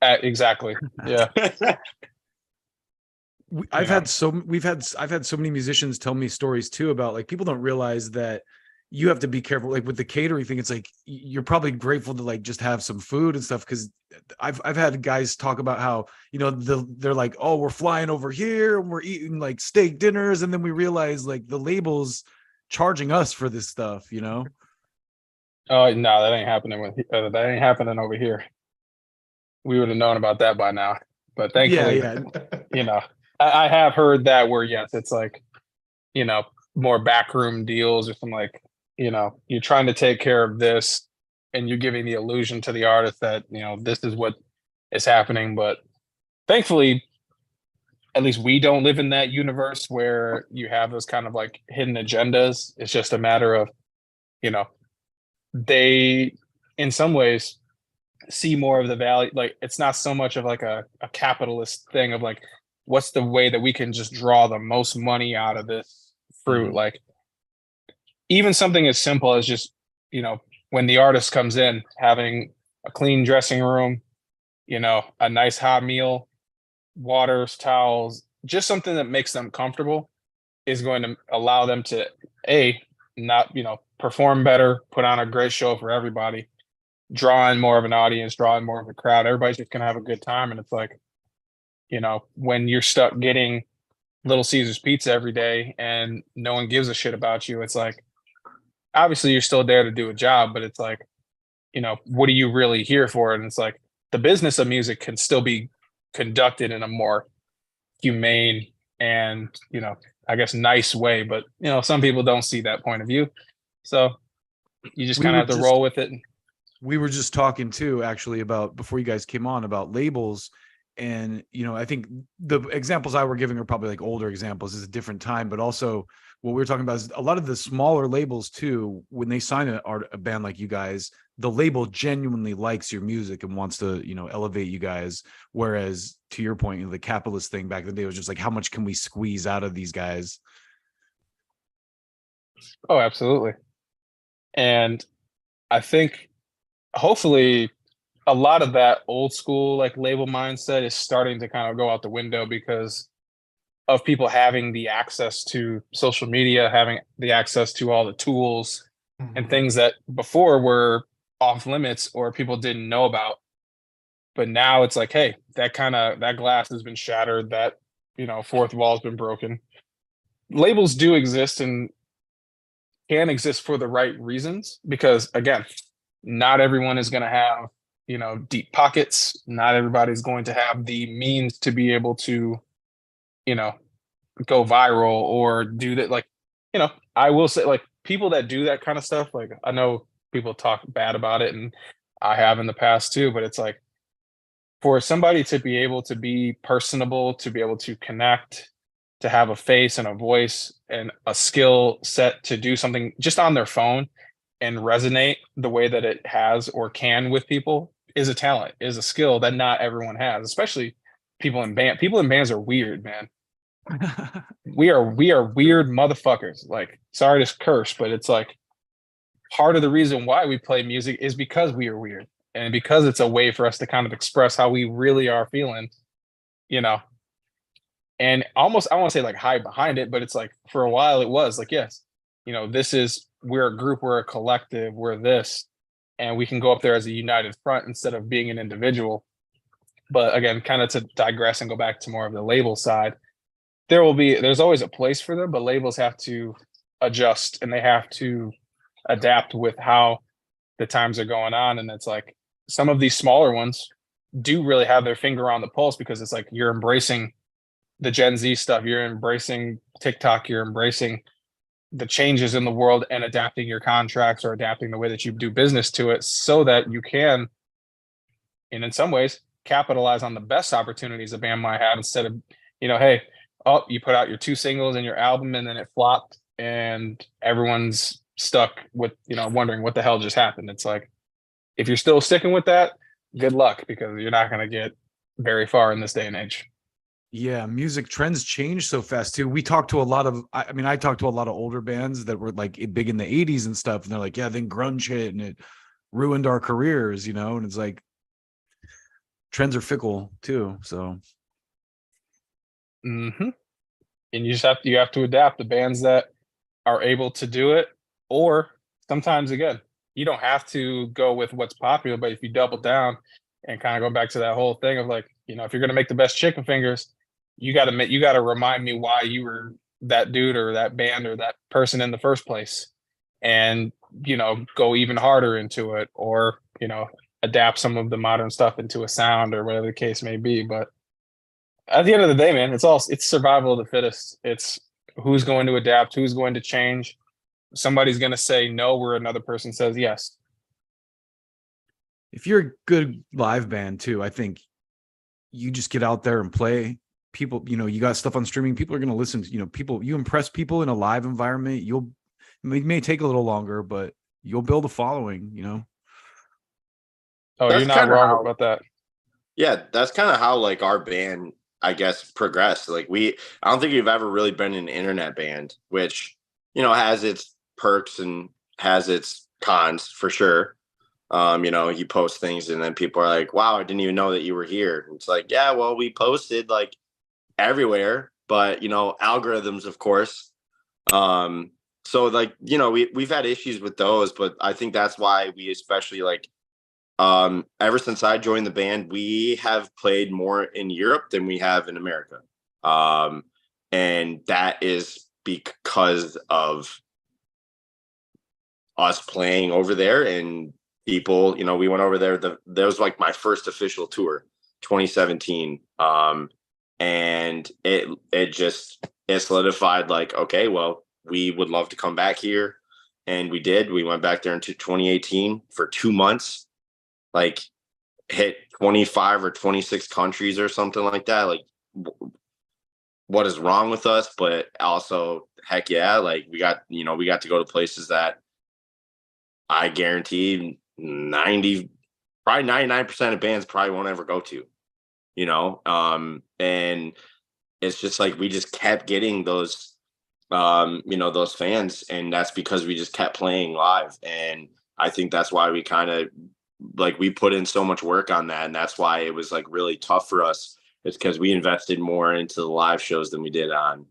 Exactly. Yeah. I've had so many musicians tell me stories too about like people don't realize that you have to be careful like with the catering thing. It's like you're probably grateful to like just have some food and stuff, because I've had guys talk about how, you know, they're like, oh, we're flying over here and we're eating like steak dinners, and then we realize like the label's charging us for this stuff, you know. Oh no, that ain't happening that ain't happening over here. We would have known about that by now. But thankfully, Yeah. you know, I have heard that where yes, it's like, you know, more backroom deals or something like, you know, you're trying to take care of this and you're giving the illusion to the artist that, you know, this is what is happening. But thankfully, at least we don't live in that universe where you have those kind of like hidden agendas. It's just a matter of, you know, they in some ways see more of the value. Like it's not so much of like a capitalist thing of like, what's the way that we can just draw the most money out of this fruit? Mhm. Like even something as simple as just, you know, when the artist comes in, having a clean dressing room, you know, a nice hot meal, waters, towels, just something that makes them comfortable is going to allow them to not, you know, perform better, put on a great show for everybody, draw in more of an audience, draw in more of a crowd. Everybody's just gonna have a good time. And it's like, you know, when you're stuck getting Little Caesars pizza every day and no one gives a shit about you, it's like obviously you're still there to do a job, but it's like, you know, what are you really here for? And it's like the business of music can still be conducted in a more humane and, you know, I guess nice way. But you know, some people don't see that point of view. So you just we kind of were have to just roll with it. we were just talking too actually about before you guys came on about labels. And you know, I think the examples I were giving are probably like older examples. It's a different time, but also what we were talking about is a lot of the smaller labels too, when they sign a band like you guys, the label genuinely likes your music and wants to, you know, elevate you guys. Whereas to your point, you know, the capitalist thing back in the day was just like, how much can we squeeze out of these guys? Oh, absolutely. And I think hopefully a lot of that old school like label mindset is starting to kind of go out the window because of people having the access to social media, having the access to all the tools and Mhm. things that before were off limits or people didn't know about. But now it's like, hey, that glass has been shattered, that, you know, fourth wall has been broken. Labels do exist and can exist for the right reasons because again, not everyone is going to have, you know, deep pockets. Not everybody's going to have the means to be able to, you know, go viral or do that. Like, you know, I will say like people that do that kind of stuff, like I know people talk bad about it and I have in the past too, but it's like for somebody to be able to be personable, to be able to connect, to have a face and a voice and a skill set to do something just on their phone and resonate the way that it has or can with people is a talent, is a skill that not everyone has, especially people in band. People in bands are weird, man. We are weird motherfuckers. Like, sorry to curse, but it's like part of the reason why we play music is because we are weird and because it's a way for us to kind of express how we really are feeling, you know. And almost I want to say like hide behind it, but it's like for a while it was like, yes, you know, this is we're a group, we're a collective, we're this, and we can go up there as a united front instead of being an individual. But again, kind of to digress and go back to more of the label side, there's always a place for them, but labels have to adjust and they have to adapt with how the times are going on. And it's like some of these smaller ones do really have their finger on the pulse because it's like you're embracing the Gen Z stuff, you're embracing TikTok, you're embracing the changes in the world and adapting your contracts or adapting the way that you do business to it so that you can, and in some ways, capitalize on the best opportunities a band might have instead of, you know, hey, oh, you put out your two singles and your album and then it flopped and everyone's stuck with, you know, wondering what the hell just happened. It's like, if you're still sticking with that, good luck because you're not going to get very far in this day and age. Yeah, music trends change so fast too. We talked to a lot of, I mean, I talked to a lot of older bands that were like big in the 80s and stuff. And they're like, yeah, then grunge hit and it ruined our careers, you know? And it's like trends are fickle too. So Hmm. And you have to adapt. The bands that are able to do it, or sometimes again, you don't have to go with what's popular, but if you double down and kind of go back to that whole thing of like, if you're gonna make the best chicken fingers, you gotta remind me why you were that dude or that band or that person in the first place. And go even harder into it, or adapt some of the modern stuff into a sound or whatever the case may be. But at the end of the day, man, it's survival of the fittest. It's who's going to adapt, who's going to change. Somebody's going to say no where another person says yes. if you're a good live band too, I think you just get out there and play. People, you got stuff on streaming. People are going to listen to, people, you impress people in a live environment. It may take a little longer, but you'll build a following. Oh, That's you're not kinda wrong how- about that. Yeah, that's kind of how like our band, I guess, progressed. Like I don't think we've ever really been an internet band, which has its perks and has its cons for sure. You post things and then people are like, "Wow, I didn't even know that you were here." And it's like, yeah, well, we posted like everywhere, but algorithms, of course. So like we've had issues with those, but I think that's why we especially like ever since I joined the band, we have played more in Europe than we have in America. And that is because of us playing over there and people, we went over there. That was like my first official tour, 2017. And it solidified like, okay, well, we would love to come back here. And we did. We went back there into 2018 for 2 months, like hit 25 or 26 countries or something like that. Like, what is wrong with us? But also, heck yeah, like we got to go to places that I guarantee 99% of bands probably won't ever go to, and it's just like we just kept getting those those fans, and that's because we just kept playing live. And I think that's why we kind of like we put in so much work on that, and that's why it was like really tough for us. It's because we invested more into the live shows than we did on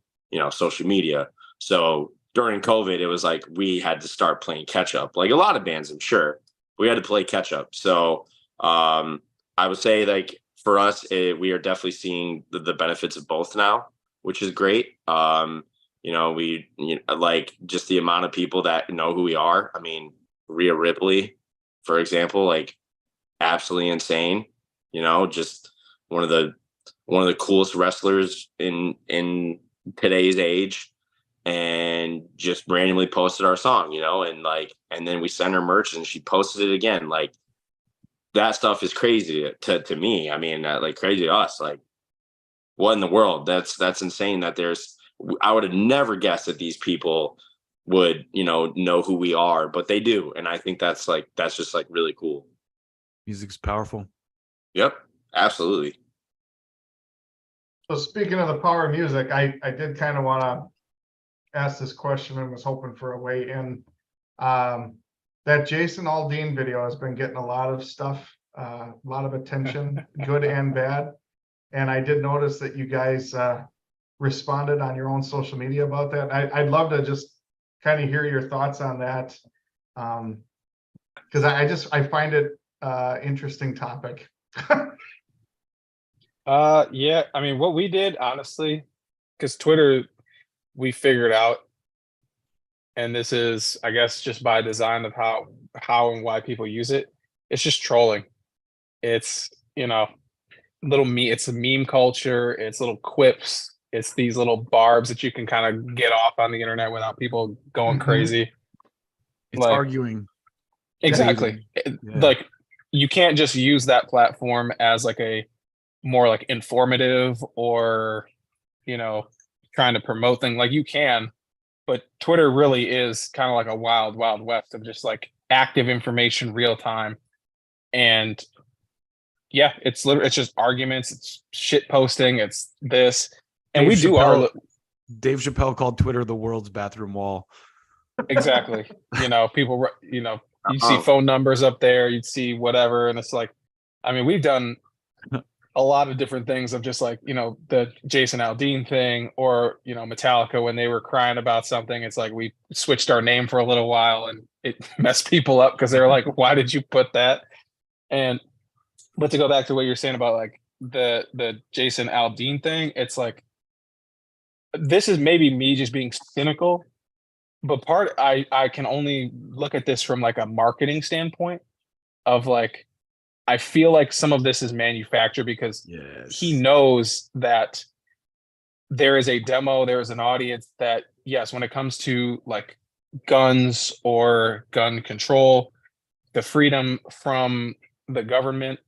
social media. So during COVID, it was like we had to start playing catch up, like a lot of bands, I'm sure. We had to play catch up. So I would say like for us, we are definitely seeing the benefits of both now, which is great. We like just the amount of people that know who we are. I mean, Rhea Ripley, for example, like absolutely insane. Just one of the coolest wrestlers in today's age, and just randomly posted our song, and then we sent her merch and she posted it again. Like that stuff is crazy to me. I mean, like crazy to us. Like what in the world? That's insane. I would have never guessed that these people would, know who we are, but they do. And I think that's just like really cool. Music's powerful. Yep, absolutely. So speaking of the power of music, I did kind of want to ask this question and was hoping for a way in. That Jason Aldean video has been getting a lot of stuff, a lot of attention, good and bad. And I did notice that you guys responded on your own social media about that. I'd love to just kind of hear your thoughts on that. Because I find it interesting topic. Yeah, I mean, what we did, honestly, because Twitter, we figured out, and this is, I guess, just by design of how and why people use it. It's just trolling. It's it's a meme culture. It's little quips. It's these little barbs that you can kind of get off on the internet without people going crazy. It's Like, arguing. exactly. Yeah. Like you can't just use that platform as like a more like informative or trying to promote things. Like you can, but Twitter really is kind of like a wild west of just like active information real time. And yeah, it's literally, it's just arguments, it's shit posting, it's this, and Dave we do our Chappelle, Dave Chappelle called Twitter the world's bathroom wall. exactly. You know, people, you know, you see Oh. phone numbers up there, you'd see whatever, and it's like, I mean, we've done a lot of different things of just like, you know, the Jason Aldean thing, or, you know, Metallica when they were crying about something. It's like we switched our name for a little while and it messed people up because they were like, why did you put that? And but to go back to what you're saying about like the Jason Aldean thing, it's like this is maybe me just being cynical, but I can only look at this from like a marketing standpoint of like I feel like some of this is manufactured because Yes. he knows that there is a demo, there is an audience that, yes, when it comes to like guns or gun control, the freedom from the government,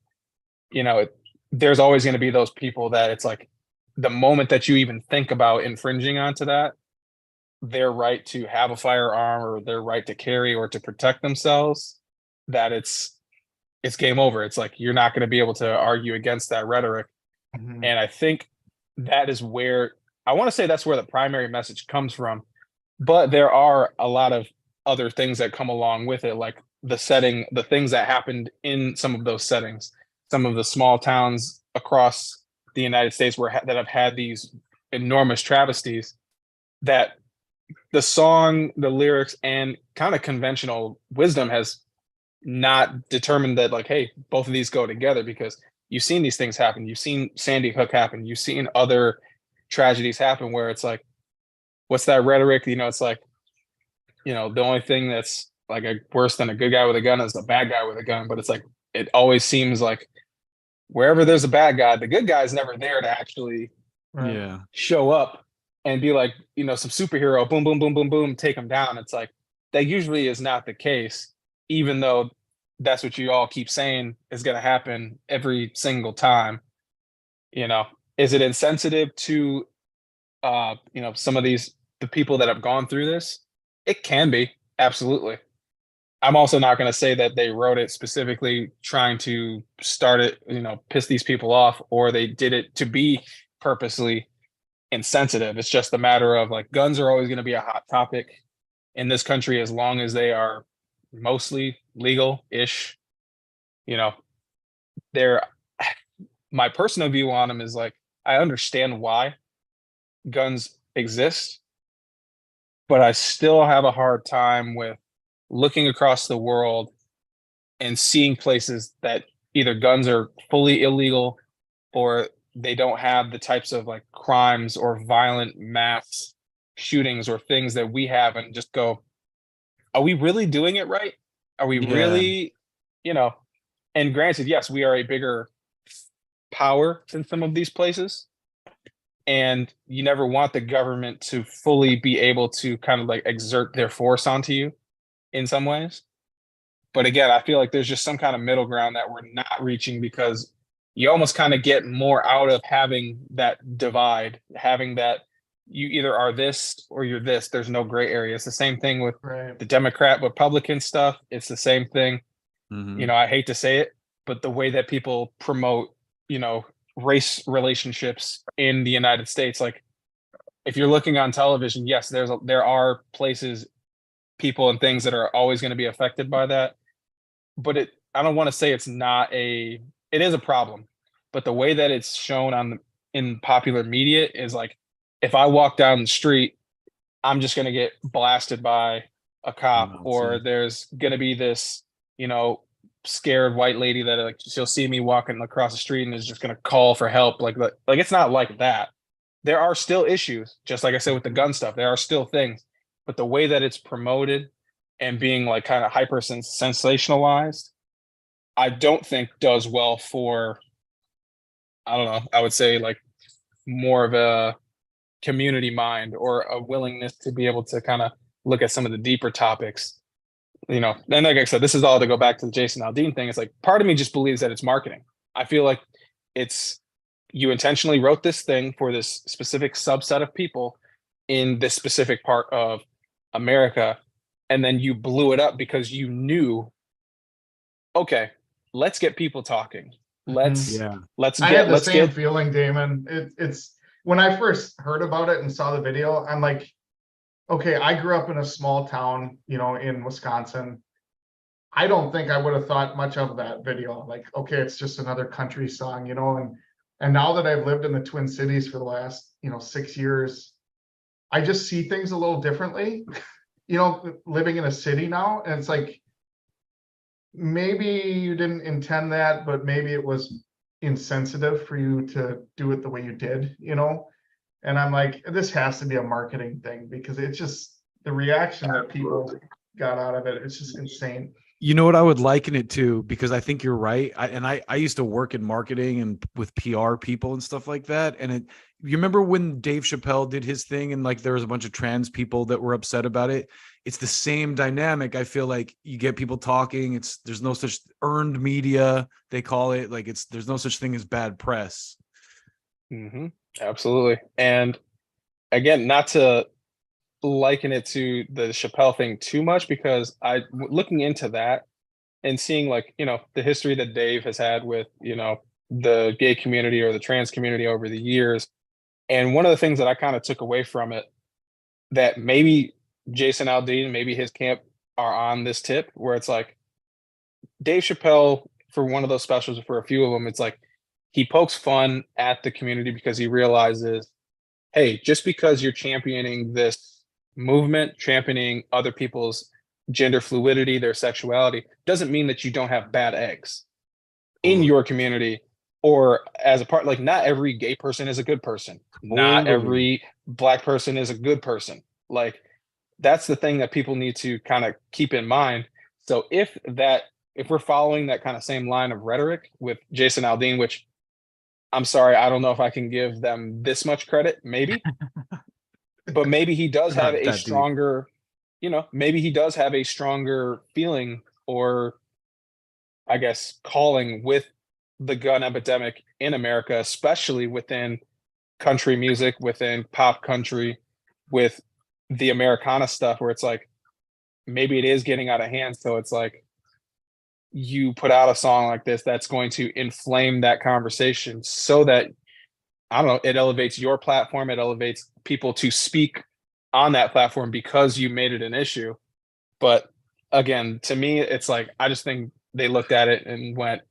you know, there's always going to be those people that it's like the moment that you even think about infringing onto that, their right to have a firearm or their right to carry or to protect themselves, that it's game over. It's like you're not going to be able to argue against that rhetoric. Mhm. And I think that is where I want to say that's where the primary message comes from. But there are a lot of other things that come along with it, like the setting, the things that happened in some of those settings, some of the small towns across the United States that have had these enormous travesties, that the song, the lyrics, and kind of conventional wisdom has not determined that like, hey, both of these go together, because you've seen these things happen. You've seen Sandy Hook happen. You've seen other tragedies happen where it's like, what's that rhetoric? You know, it's like, you know, the only thing that's like worse than a good guy with a gun is a bad guy with a gun. But it's like, it always seems like wherever there's a bad guy, the good guy's never there to actually Right. Yeah. show up and be like, you know, some superhero, boom, boom, boom, boom, boom, take them down. It's like, that usually is not the case, even though that's what you all keep saying is going to happen every single time. You know, is it insensitive to, you know, some of the people that have gone through this? It can be, absolutely. I'm also not going to say that they wrote it specifically trying to start it, you know, piss these people off, or they did it to be purposely insensitive. It's just a matter of like guns are always going to be a hot topic in this country as long as they are mostly legal-ish. You know, they're my personal view on them is like I understand why guns exist, but I still have a hard time with looking across the world and seeing places that either guns are fully illegal or they don't have the types of like crimes or violent mass shootings or things that we have, and just go, are we really doing it right? Are we Yeah. really, you know, and granted, yes, we are a bigger power than some of these places. And you never want the government to fully be able to kind of like exert their force onto you in some ways. But again, I feel like there's just some kind of middle ground that we're not reaching, because you almost kind of get more out of having that divide, having that you either are this or you're this. There's no gray area. It's the same thing with Right. the Democrat Republican stuff. It's the same thing. Mhm. You know, I hate to say it, but the way that people promote, you know, race relationships in the United States, like if you're looking on television, yes, there are places, people and things that are always going to be affected by that. But I don't want to say it's not it is a problem, but the way that it's shown in popular media is like, if I walk down the street, I'm just going to get blasted by a cop, Well, or see. there's going to be this, you know, scared white lady that like she'll see me walking across the street and is just going to call for help. Like it's not like that. There are still issues, just like I said with the gun stuff. There are still things, but the way that it's promoted and being like kind of hyper sensationalized, I don't think does well for, I don't know, I would say like more of a community mind or a willingness to be able to kind of look at some of the deeper topics. You know, and like I said, this is all to go back to the Jason Aldean thing. It's like part of me just believes that it's marketing. I feel like it's, you intentionally wrote this thing for this specific subset of people in this specific part of America, and then you blew it up because you knew, okay, let's get people talking. Let's Yeah. let's I had the let's same get feeling, Damon. It's when I first heard about it and saw the video, I'm like, okay, I grew up in a small town, in Wisconsin. I don't think I would have thought much of that video. Like, okay, it's just another country song, and now that I've lived in the Twin Cities for the last, 6 years, I just see things a little differently, living in a city now. And it's like, maybe you didn't intend that, but maybe it was insensitive for you to do it the way you did, And I'm like, this has to be a marketing thing because it's just the reaction that people got out of it. It's just insane. You know what I would liken it to, because I think you're right. I used to work in marketing and with PR people and stuff like that. And you remember when Dave Chappelle did his thing and like there was a bunch of trans people that were upset about it? It's the same dynamic. I feel like you get people talking. There's no such earned media, they call it. Like there's no such thing as bad press. Absolutely. And again, not to liken it to the Chappelle thing too much, because looking into that and seeing like, the history that Dave has had with, the gay community or the trans community over the years. And one of the things that I kind of took away from it, that maybe Jason Aldean, maybe his camp are on this tip, where it's like Dave Chappelle, for one of those specials, for a few of them, it's like he pokes fun at the community because he realizes, hey, just because you're championing this movement, championing other people's gender fluidity, their sexuality, doesn't mean that you don't have bad eggs in your community or as a part. Like, not every gay person is a good person. Not every Black person is a good person. Like, that's the thing that people need to kind of keep in mind. So if we're following that kind of same line of rhetoric with Jason Aldean, which I'm sorry, I don't know if I can give them this much credit, maybe, but maybe he does have a stronger, maybe he does have a stronger feeling, or I guess calling, with the gun epidemic in America, especially within country music, within pop country, with the Americana stuff, where it's like, maybe it is getting out of hand. So it's like, you put out a song like this that's going to inflame that conversation so that, I don't know, it elevates your platform, it elevates people to speak on that platform because you made it an issue. But again, to me, it's like, I just think they looked at it and went,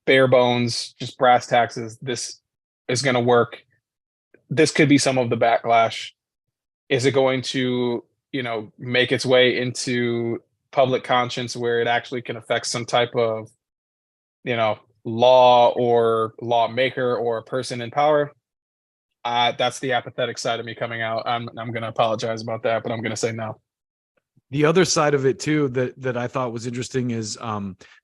bare bones, just brass taxes, this is going to work. This could be some of the backlash. Is it going to, make its way into public conscience where it actually can affect some type of, law or lawmaker or a person in power? That's the apathetic side of me coming out. I'm going to apologize about that, but I'm going to say no. The other side of it too that I thought was interesting is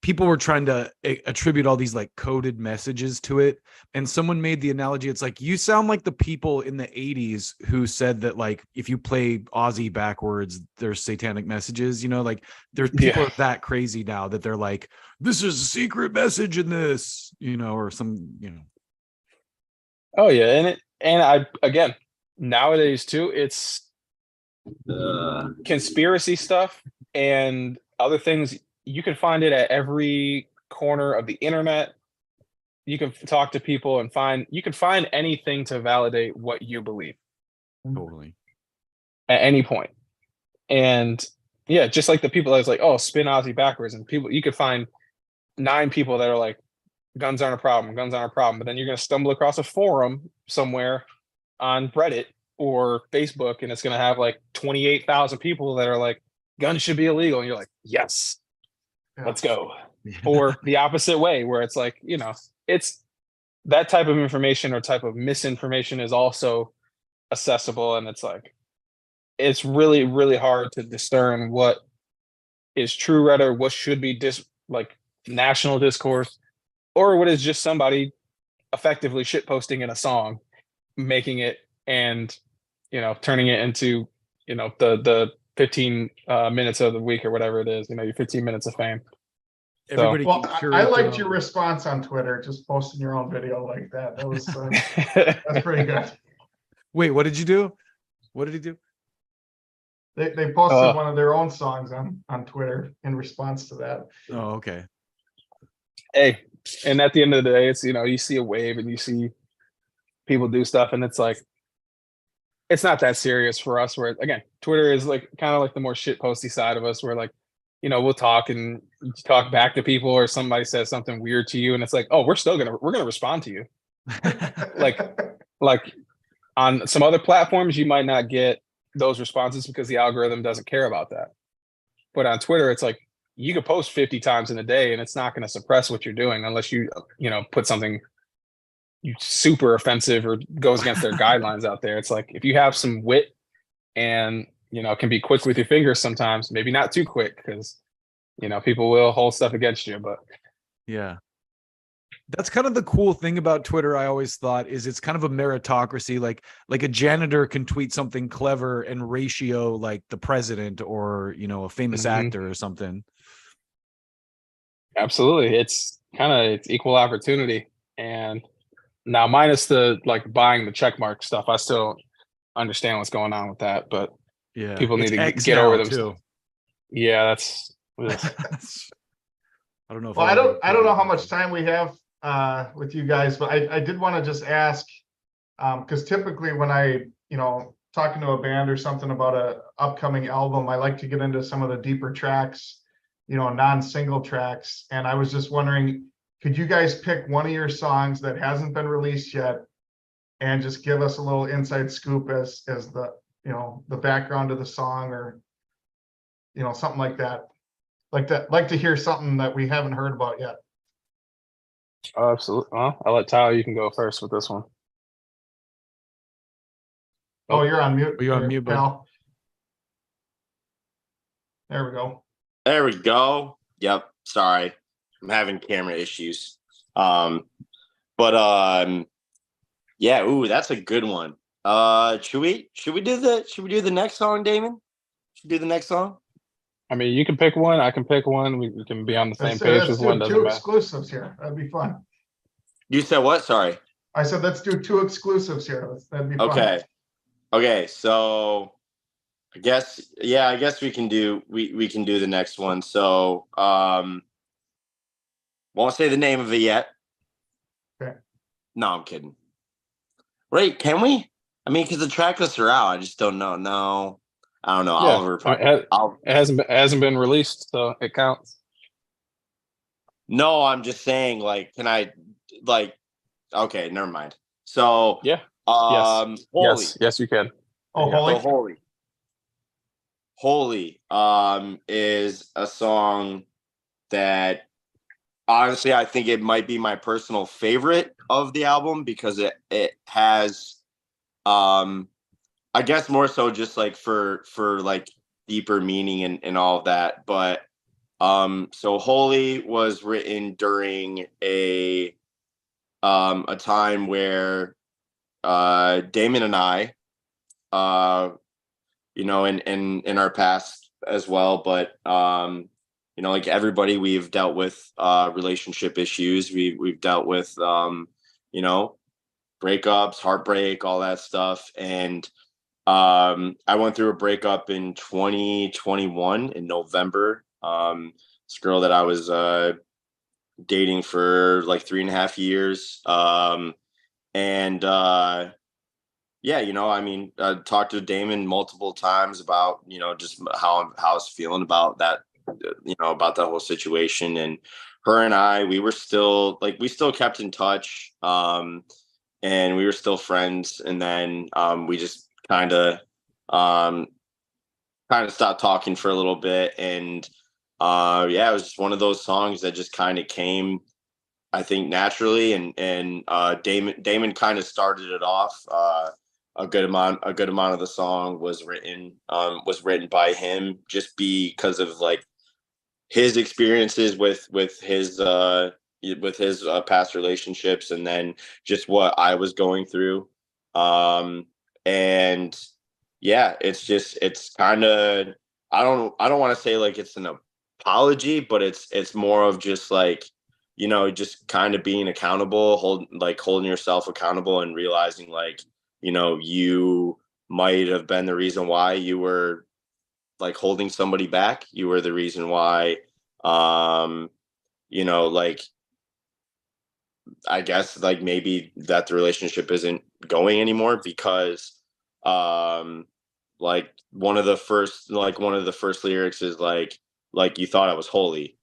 people were trying to attribute all these like coded messages to it, and someone made the analogy, it's like, you sound like the people in the 80s who said that like if you play Aussie backwards there's satanic messages, like there's people are that crazy now that they're like, this is a secret message in this, or some, Oh yeah, and I, again, nowadays too, it's conspiracy stuff and other things. You can find it at every corner of the internet. You can talk to people and you can find anything to validate what you believe. Totally. At any point. And yeah, just like the people that's like, oh, spin Aussie backwards, and people, you could find 9 people that are like, guns aren't a problem, guns aren't a problem. But then you're going to stumble across a forum somewhere on Reddit or Facebook, and it's going to have like 28,000 people that are like, guns should be illegal. And you're like, yes, let's go. Or the opposite way, where it's like, it's that type of information or type of misinformation is also accessible. And it's like, it's really, really hard to discern what is true rhetoric, what should be like national discourse, or what is just somebody effectively shitposting in a song, making it and turning it into the 15 minutes of the week or whatever it is, your 15 minutes of fame. Everybody. Well, I liked your response on Twitter, just posting your own video like that. That was that's pretty good. Wait, what did you do? What did he do? They posted one of their own songs on Twitter in response to that. Oh, okay. Hey, And at the end of the day, it's, you know, you see a wave and you see people do stuff, and it's like, it's not that serious for us. Where again, Twitter is like kind of like the more shit posty side of us, where like, you know, we'll talk and talk back to people, or somebody says something weird to you, and it's like, oh, we're gonna respond to you. Like like on some other platforms, you might not get those responses because the algorithm doesn't care about that. But on Twitter, it's like you could post 50 times in a day and it's not going to suppress what you're doing unless you, you know, put something super offensive or goes against their guidelines out there. It's like if you have some wit and, you know, can be quick with your fingers sometimes, maybe not too quick because, you know, people will hold stuff against you. But Yeah. That's kind of the cool thing about Twitter. I always thought is it's kind of a meritocracy. Like a janitor can tweet something clever and ratio like the president or, you know, a famous actor or something. Absolutely. It's it's equal opportunity. And now minus the like buying the check mark stuff, I still don't understand what's going on with that, but Yeah. people need It's to X get now, over them. too. Yeah, that's I don't know if Well, I'll I don't know how much time we have with you guys, but I did want to just ask, because typically when I, you know, talking to a band or something about a upcoming album, I like to get into some of the deeper tracks, you know, non-single tracks. And I was just wondering, could you guys pick one of your songs that hasn't been released yet and just give us a little inside scoop as the, you know, the background of the song, or, you know, something like that? Like to hear something that we haven't heard about yet. Oh, absolutely. Well, I'll let Tyler, you can go first with this one. Oh, you're on mute. You're on there, mute, bud. pal. There we go. There we go. Yep. Sorry, I'm having camera issues. Yeah. Ooh, that's a good one. Should we do the next song, Damon? Should we do the next song? I mean, you can pick one. I can pick one. We can be on the same page Let's with one. do Doesn't two matter. exclusives here. That'd be fun. You said what? Sorry. I said let's do two exclusives here. That'd be fun. Okay. So I guess we can do we can do the next one. So won't say the name of it yet. Okay. No, I'm kidding. Right? Can we? I mean, because the track lists are out. I just don't know. No, I don't know. Yeah, it hasn't been released, so it counts. No, I'm just saying. Like, can I? Like, okay, never mind. So Yeah. Holy. Yes, you can. Oh, So Holy is a song that honestly I think it might be my personal favorite of the album because it has I guess more so just like for like deeper meaning and all of that. But so Holy was written during a time where Damon and I you know, in our past as well. But you know, like everybody, we've dealt with relationship issues. We've dealt with you know, breakups, heartbreak, all that stuff. And I went through a breakup in 2021 in November. This girl that I was dating for like 3.5 years. And yeah, you know, I mean, I talked to Damon multiple times about, you know, just how I was feeling about that, you know, about that whole situation. And her and I, we still kept in touch, and we were still friends. And then we just kind of stopped talking for a little bit. And yeah, it was just one of those songs that just kind of came, I think, naturally. And Damon kind of started it off. A good amount of the song was written by him just because of like his experiences with his past relationships, and then just what I was going through. And yeah, it's kind of, I don't want to say like it's an apology, but it's more of just like, you know, just kind of being accountable, holding yourself accountable and realizing like, you know, you might have been the reason why you were like holding somebody back. You were the reason why, you know, like I guess like maybe that the relationship isn't going anymore because like one of the first lyrics is like you thought I was holy.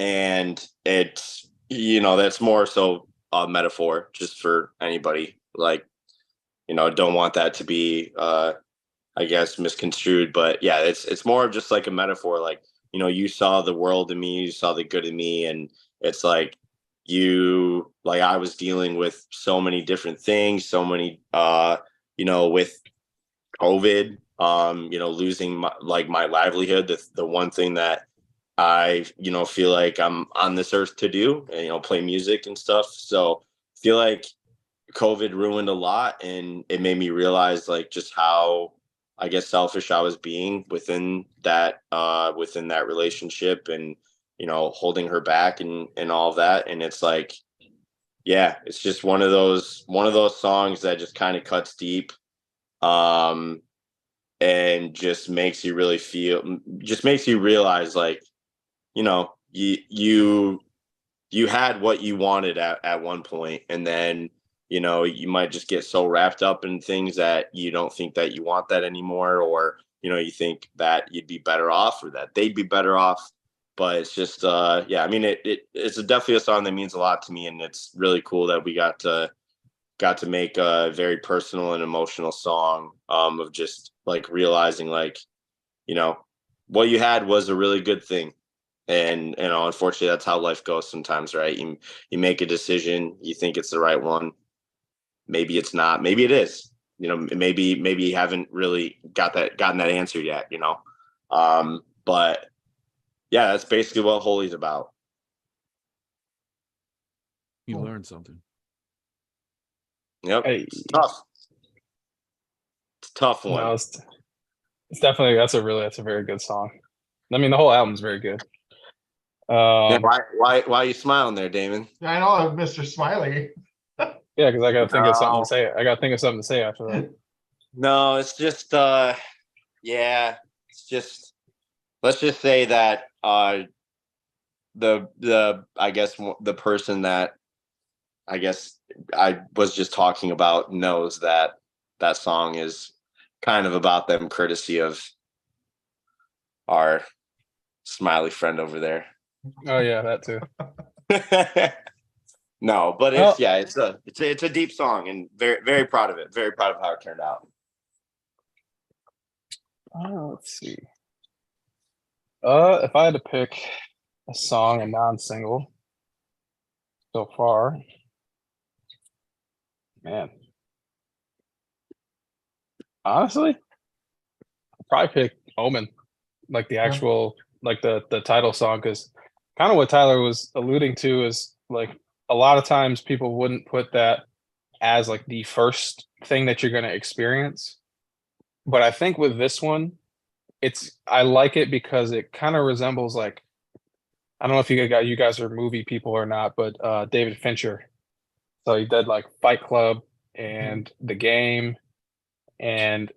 And it's, that's more so a metaphor just for anybody, like, don't want that to be I guess misconstrued, but yeah, it's more of just like a metaphor, like, you saw the world in me, you saw the good in me, and it's like I was dealing with so many different things, so many with COVID, losing my livelihood, the one thing that I, feel like I'm on this earth to do, and, play music and stuff. So I feel like COVID ruined a lot, and it made me realize like just how, I guess, selfish I was being within that relationship, and, holding her back and all of that. And it's like, yeah, it's just one of those songs that just kind of cuts deep. And just makes you realize like, you had what you wanted at one point, and then you might just get so wrapped up in things that you don't think that you want that anymore, or you think that you'd be better off or that they'd be better off. But it's just yeah, I mean, it's definitely a song that means a lot to me, and it's really cool that we got to make a very personal and emotional song, of just like realizing like, what you had was a really good thing. And, unfortunately that's how life goes sometimes, right? You make a decision, you think it's the right one. Maybe it's not, maybe it is, maybe you haven't really gotten that answer yet, but yeah, that's basically what Holy's about. You learned something. Yep. Hey. It's tough. It's a tough one. No, it's definitely, that's a very good song. I mean, the whole album's very good. Yeah, why are you smiling there, Damon? I know, Mr. Smiley. Yeah, because I gotta think of something to say. I gotta think of something to say after that. No, it's just yeah, it's just, let's just say that the I guess the person that I guess I was just talking about knows that that song is kind of about them, courtesy of our smiley friend over there. Oh yeah, that too. No, but it's a deep song, and very, very proud of it. Very proud of how it turned out. Let's see. If I had to pick a song, a non-single so far, man, honestly, I'd probably pick Omen, like the actual, like the title song, because kind of what Tyler was alluding to is like a lot of times people wouldn't put that as like the first thing that you're going to experience. But I think with this one, I like it because it kind of resembles like, I don't know if you guys are movie people or not, but David Fincher. So he did like Fight Club and The Game, and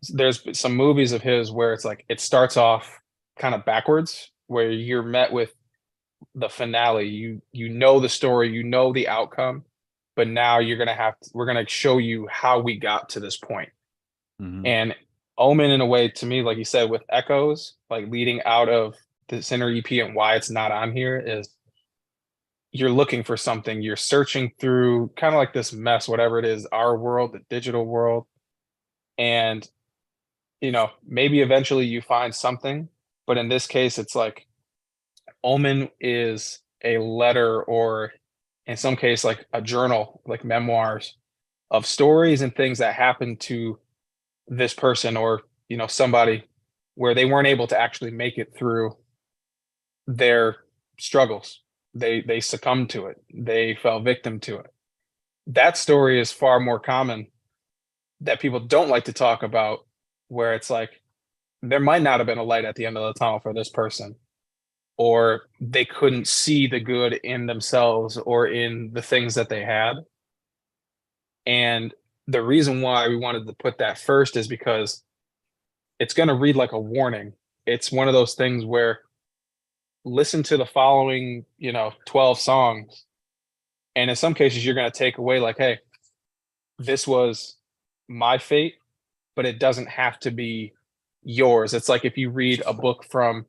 there's some movies of his where it's like it starts off kind of backwards, where you're met with the finale. You know the story, you know the outcome, but now we're gonna show you how we got to this point. Mhm. And Omen, in a way, to me, like you said, with echoes, like leading out of the center EP and why it's not on here, is you're looking for something, you're searching through kind of like this mess, whatever it is, our world, the digital world. And, maybe eventually you find something, but in this case, it's like Omen is a letter, or in some case, like a journal, like memoirs of stories and things that happened to this person, or somebody where they weren't able to actually make it through their struggles. They succumbed to it, they fell victim to it. That story is far more common that people don't like to talk about, where it's like there might not have been a light at the end of the tunnel for this person, or they couldn't see the good in themselves or in the things that they had. And the reason why we wanted to put that first is because it's going to read like a warning. It's one of those things where listen to the following, 12 songs. And in some cases, you're going to take away like, hey, this was my fate, but it doesn't have to be yours. It's like if you read a book from,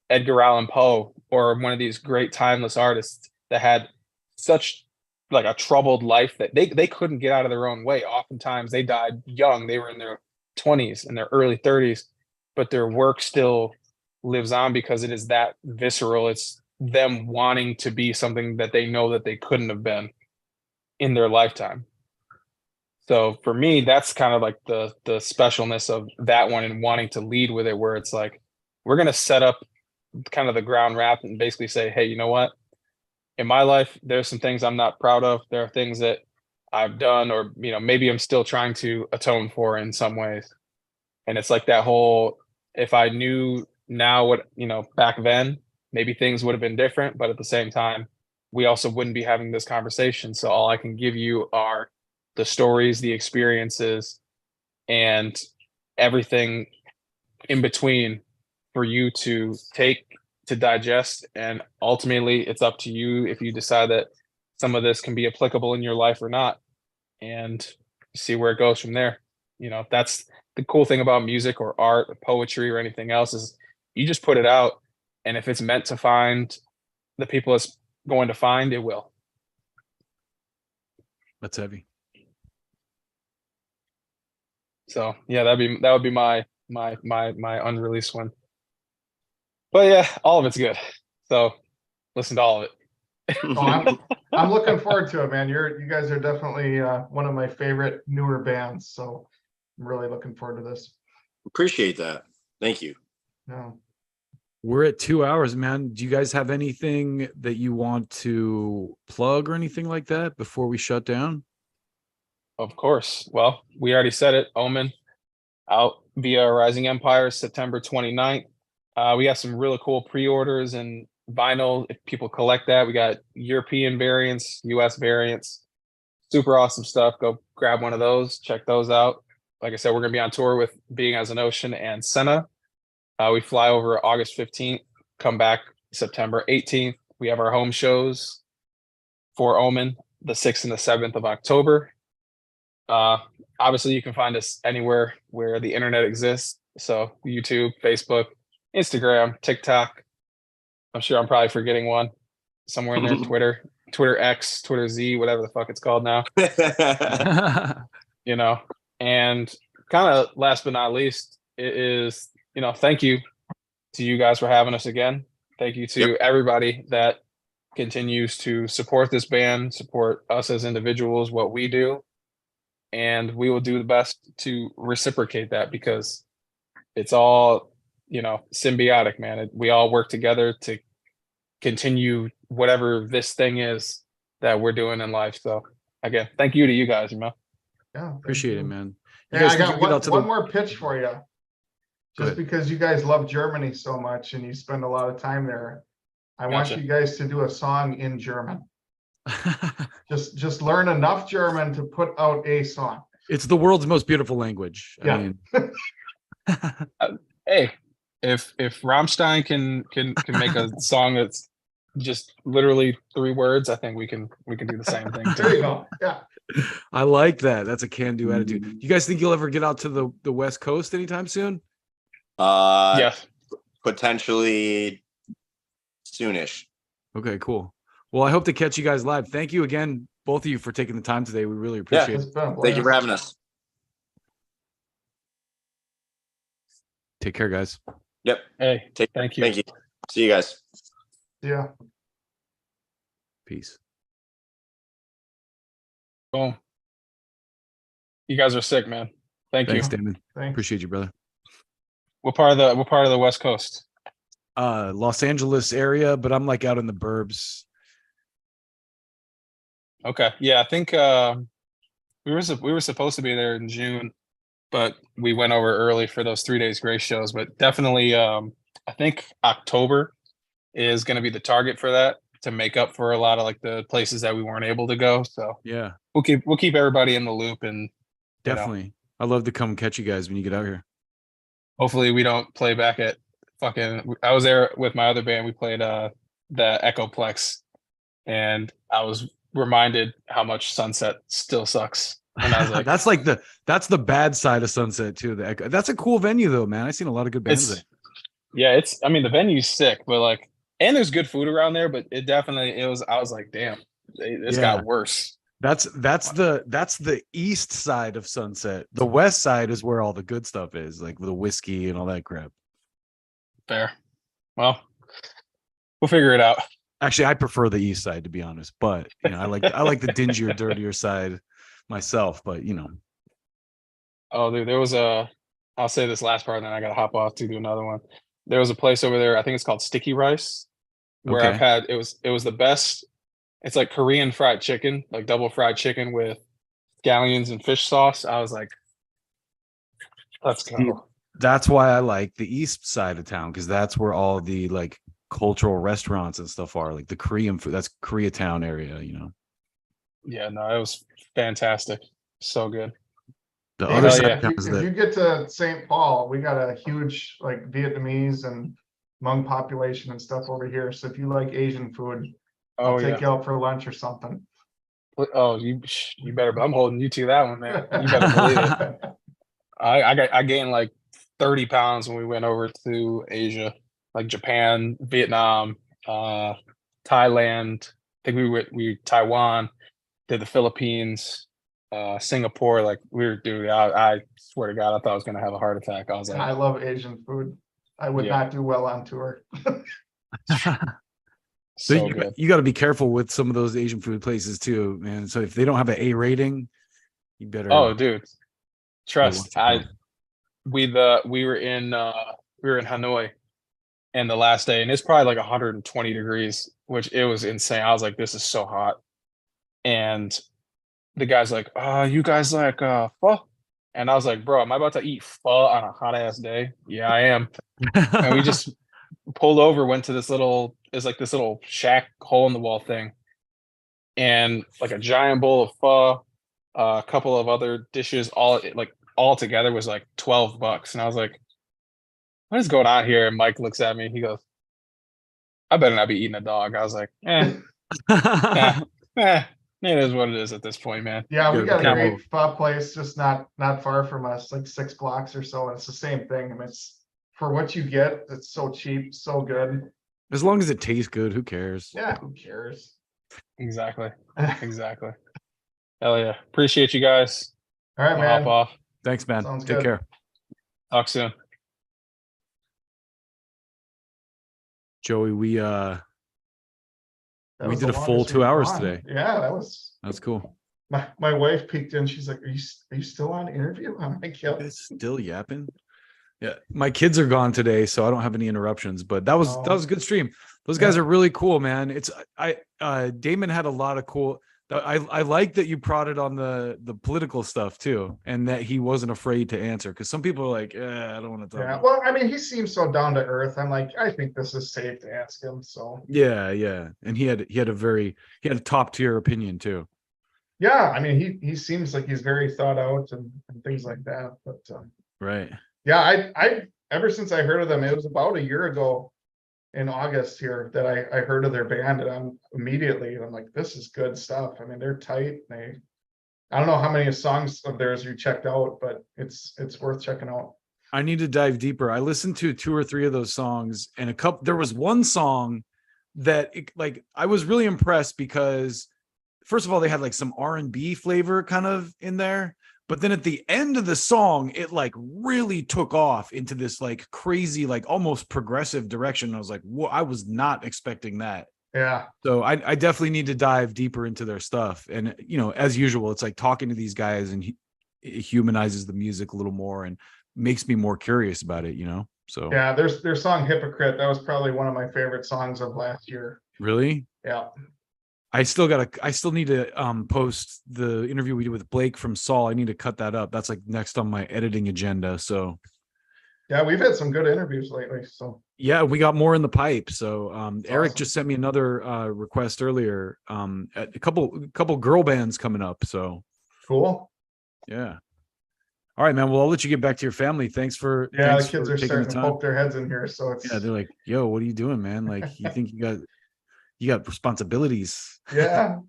Edgar Allan Poe or one of these great timeless artists that had such like a troubled life that they couldn't get out of their own way. Oftentimes they died young. They were in their 20s and their early 30s, but their work still lives on because it is that visceral. It's them wanting to be something that they know that they couldn't have been in their lifetime. So for me, that's kind of like the specialness of that one and wanting to lead with it, where it's like, we're going to set up kind of the ground wrap and basically say, hey, you know what? In my life, there's some things I'm not proud of. There are things that I've done, or, maybe I'm still trying to atone for in some ways. And it's like that whole, if I knew now what, back then, maybe things would have been different. But at the same time, we also wouldn't be having this conversation. So all I can give you are the stories, the experiences, and everything in between for you to take, to digest. And ultimately, it's up to you if you decide that some of this can be applicable in your life or not, and see where it goes from there. That's the cool thing about music or art or poetry or anything else, is you just put it out. And if it's meant to find the people it's going to find, it will. That's heavy. So yeah, that would be my unreleased one. But yeah, all of it's good. So listen to all of it. Oh, I'm looking forward to it, man. You guys are definitely one of my favorite newer bands. So I'm really looking forward to this. Appreciate that. Thank you. No. We're at 2 hours, man. Do you guys have anything that you want to plug or anything like that before we shut down? Of course. Well, we already said it. Omen out via Rising Empire, September 29th. We got some really cool pre-orders and vinyl if people collect that. We got European variants, US variants, super awesome stuff. Go grab one of those, check those out. Like I said, we're gonna be on tour with Being as an Ocean and Senna. We fly over August 15th, come back September 18th. We have our home shows for Omen, the 6th and the 7th of October. Obviously, you can find us anywhere where the internet exists. So YouTube, Facebook, Instagram, TikTok. I'm sure I'm probably forgetting one somewhere in there. Twitter X, Twitter Z, whatever the fuck it's called now. And kind of last but not least, it is, thank you to you guys for having us again. Thank you to everybody that continues to support this band, support us as individuals, what we do. And we will do the best to reciprocate that, because it's all, symbiotic, man. We all work together to continue whatever this thing is that we're doing in life. So again, thank you to you guys, Yeah, appreciate it, man. You guys, I got one more pitch for you. Just because you guys love Germany so much and you spend a lot of time there, I want you guys to do a song in German. Just learn enough German to put out a song. It's the world's most beautiful language. Yeah. I mean, hey, if Rammstein can make a song that's just literally 3 words, I think we can do the same thing too. There you go. Yeah. I like that. That's a can-do attitude. You guys think you'll ever get out to the West Coast anytime soon? Yes. Potentially soonish. Okay, cool. Well, I hope to catch you guys live. Thank you again, both of you, for taking the time today. We really appreciate it. Thank you for having us. Take care, guys. Yep. Hey, thank you. Thank you. See you guys. Yeah. Peace. Boom. You guys are sick, man. Thanks, you. Damon. Thanks. Appreciate you, brother. What part of the West Coast? Los Angeles area, but I'm like out in the burbs. Okay. Yeah, I think we were supposed to be there in June, but we went over early for those 3 days grace shows. But definitely, I think October is going to be the target for that, to make up for a lot of like the places that we weren't able to go. So Yeah, we'll keep everybody in the loop, and definitely. I'd love to come catch you guys when you get out here. hopefully we don't play back at I was there with my other band. We played the Echoplex, and I was reminded how much Sunset still sucks. And I was like, that's the bad side of Sunset too. The Echo. That's a cool venue though, man. I've seen a lot of good bands there. I mean, the venue's sick, but like, and there's good food around there, but I was like, damn, this got worse. That's the east side of Sunset. The west side is where all the good stuff is, like the whiskey and all that crap. Fair. Well, we'll figure it out. Actually, I prefer the east side to be honest, but I like the dingier, dirtier side myself. But Oh, dude, I'll say this last part, and then I gotta hop off to do another one. There was a place over there, I think it's called Sticky Rice, where I've had it was the best. It's like Korean fried chicken, like double fried chicken with scallions and fish sauce. I was like, let's go. That's why I like the east side of town, because that's where all the like cultural restaurants and stuff are, like the Korean food. That's Koreatown area, Yeah, no, it was fantastic. So good. The other side if you get to St. Paul, we got a huge like Vietnamese and Hmong population and stuff over here. So if you like Asian food, I'll take you out for lunch or something. Oh, you better. I'm holding you to that one, man. You better believe it. I gained like 30 pounds when we went over to Asia, like Japan, Vietnam, Thailand. I think we Taiwan, did the Philippines, Singapore. Like I swear to God, I thought I was gonna have a heart attack. I was like, I love Asian food. I would not do well on tour. So you got to be careful with some of those Asian food places too, man. So if they don't have an A rating, you better. Oh, dude, trust. We were in Hanoi, and the last day, and it's probably like 120 degrees, which it was insane. I was like, this is so hot. And the guy's like, you guys like pho? And I was like, bro, am I about to eat pho on a hot ass day? Yeah, I am. And we just pulled over, went to this little shack hole in the wall thing, and like a giant bowl of pho, a couple of other dishes, all together was like $12. And I was like, what is going on here? And Mike looks at me, he goes, I better not be eating a dog. I was like, it is what it is at this point, man. Yeah, we got a great pho place just not far from us, like 6 blocks or so. And it's the same thing. I mean, it's for what you get, it's so cheap, so good. As long as it tastes good, who cares? Yeah, who cares? Exactly. Exactly. Hell yeah. Appreciate you guys. All right, man. Hop off. Thanks, man. Sounds Take good. care. Talk soon. Joey, we did a full longest 2 we've hours gone. today. Yeah, that's cool. My wife peeked in. She's like, "Are you still on interview?" I'm like, "Yep." Still yapping. Yeah, my kids are gone today, so I don't have any interruptions. But that was a good stream. Those guys are really cool, man. Damon had a lot of cool. I like that you prodded on the political stuff too, and that he wasn't afraid to answer, because some people are like, I don't want to talk. Yeah, well, I mean, he seems so down to earth. I'm like, I think this is safe to ask him. So yeah, and he had a top tier opinion too. Yeah, I mean, he seems like he's very thought out and things like that. But right. Yeah, I ever since I heard of them, it was about a year ago in August here that I heard of their band, and I'm like, this is good stuff. I mean, they're tight. I don't know how many songs of theirs you checked out, but it's worth checking out. I need to dive deeper. I listened to 2 or 3 of those songs, and there was one song that I was really impressed, because first of all, they had like some R&B flavor kind of in there. But then at the end of the song, it like really took off into this like crazy, like almost progressive direction. I was like, whoa, I was not expecting that. Yeah. So I definitely need to dive deeper into their stuff. And, as usual, it's like talking to these guys, and it humanizes the music a little more and makes me more curious about it, So yeah, their song Hypocrite, that was probably one of my favorite songs of last year. Really? Yeah. I still need to post the interview we did with Blake from Saul. I need to cut that up. That's like next on my editing agenda. So yeah, we've had some good interviews lately. So yeah, we got more in the pipe. So Eric awesome. just sent me another request earlier. A couple girl bands coming up. So cool. Yeah. All right, man. Well, I'll let you get back to your family. Thanks for Yeah, thanks the kids for are taking the starting to time. poke their heads in here, so it's Yeah, they're like, "Yo, what are you doing, man? Like, you think you got responsibilities." yeah.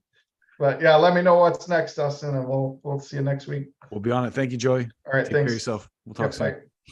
But yeah, let me know what's next, Dustin, and we'll see you next week. We'll be on it. Thank you, Joey. All right, Take care of thanks. yourself. We'll talk Yep, soon. bye.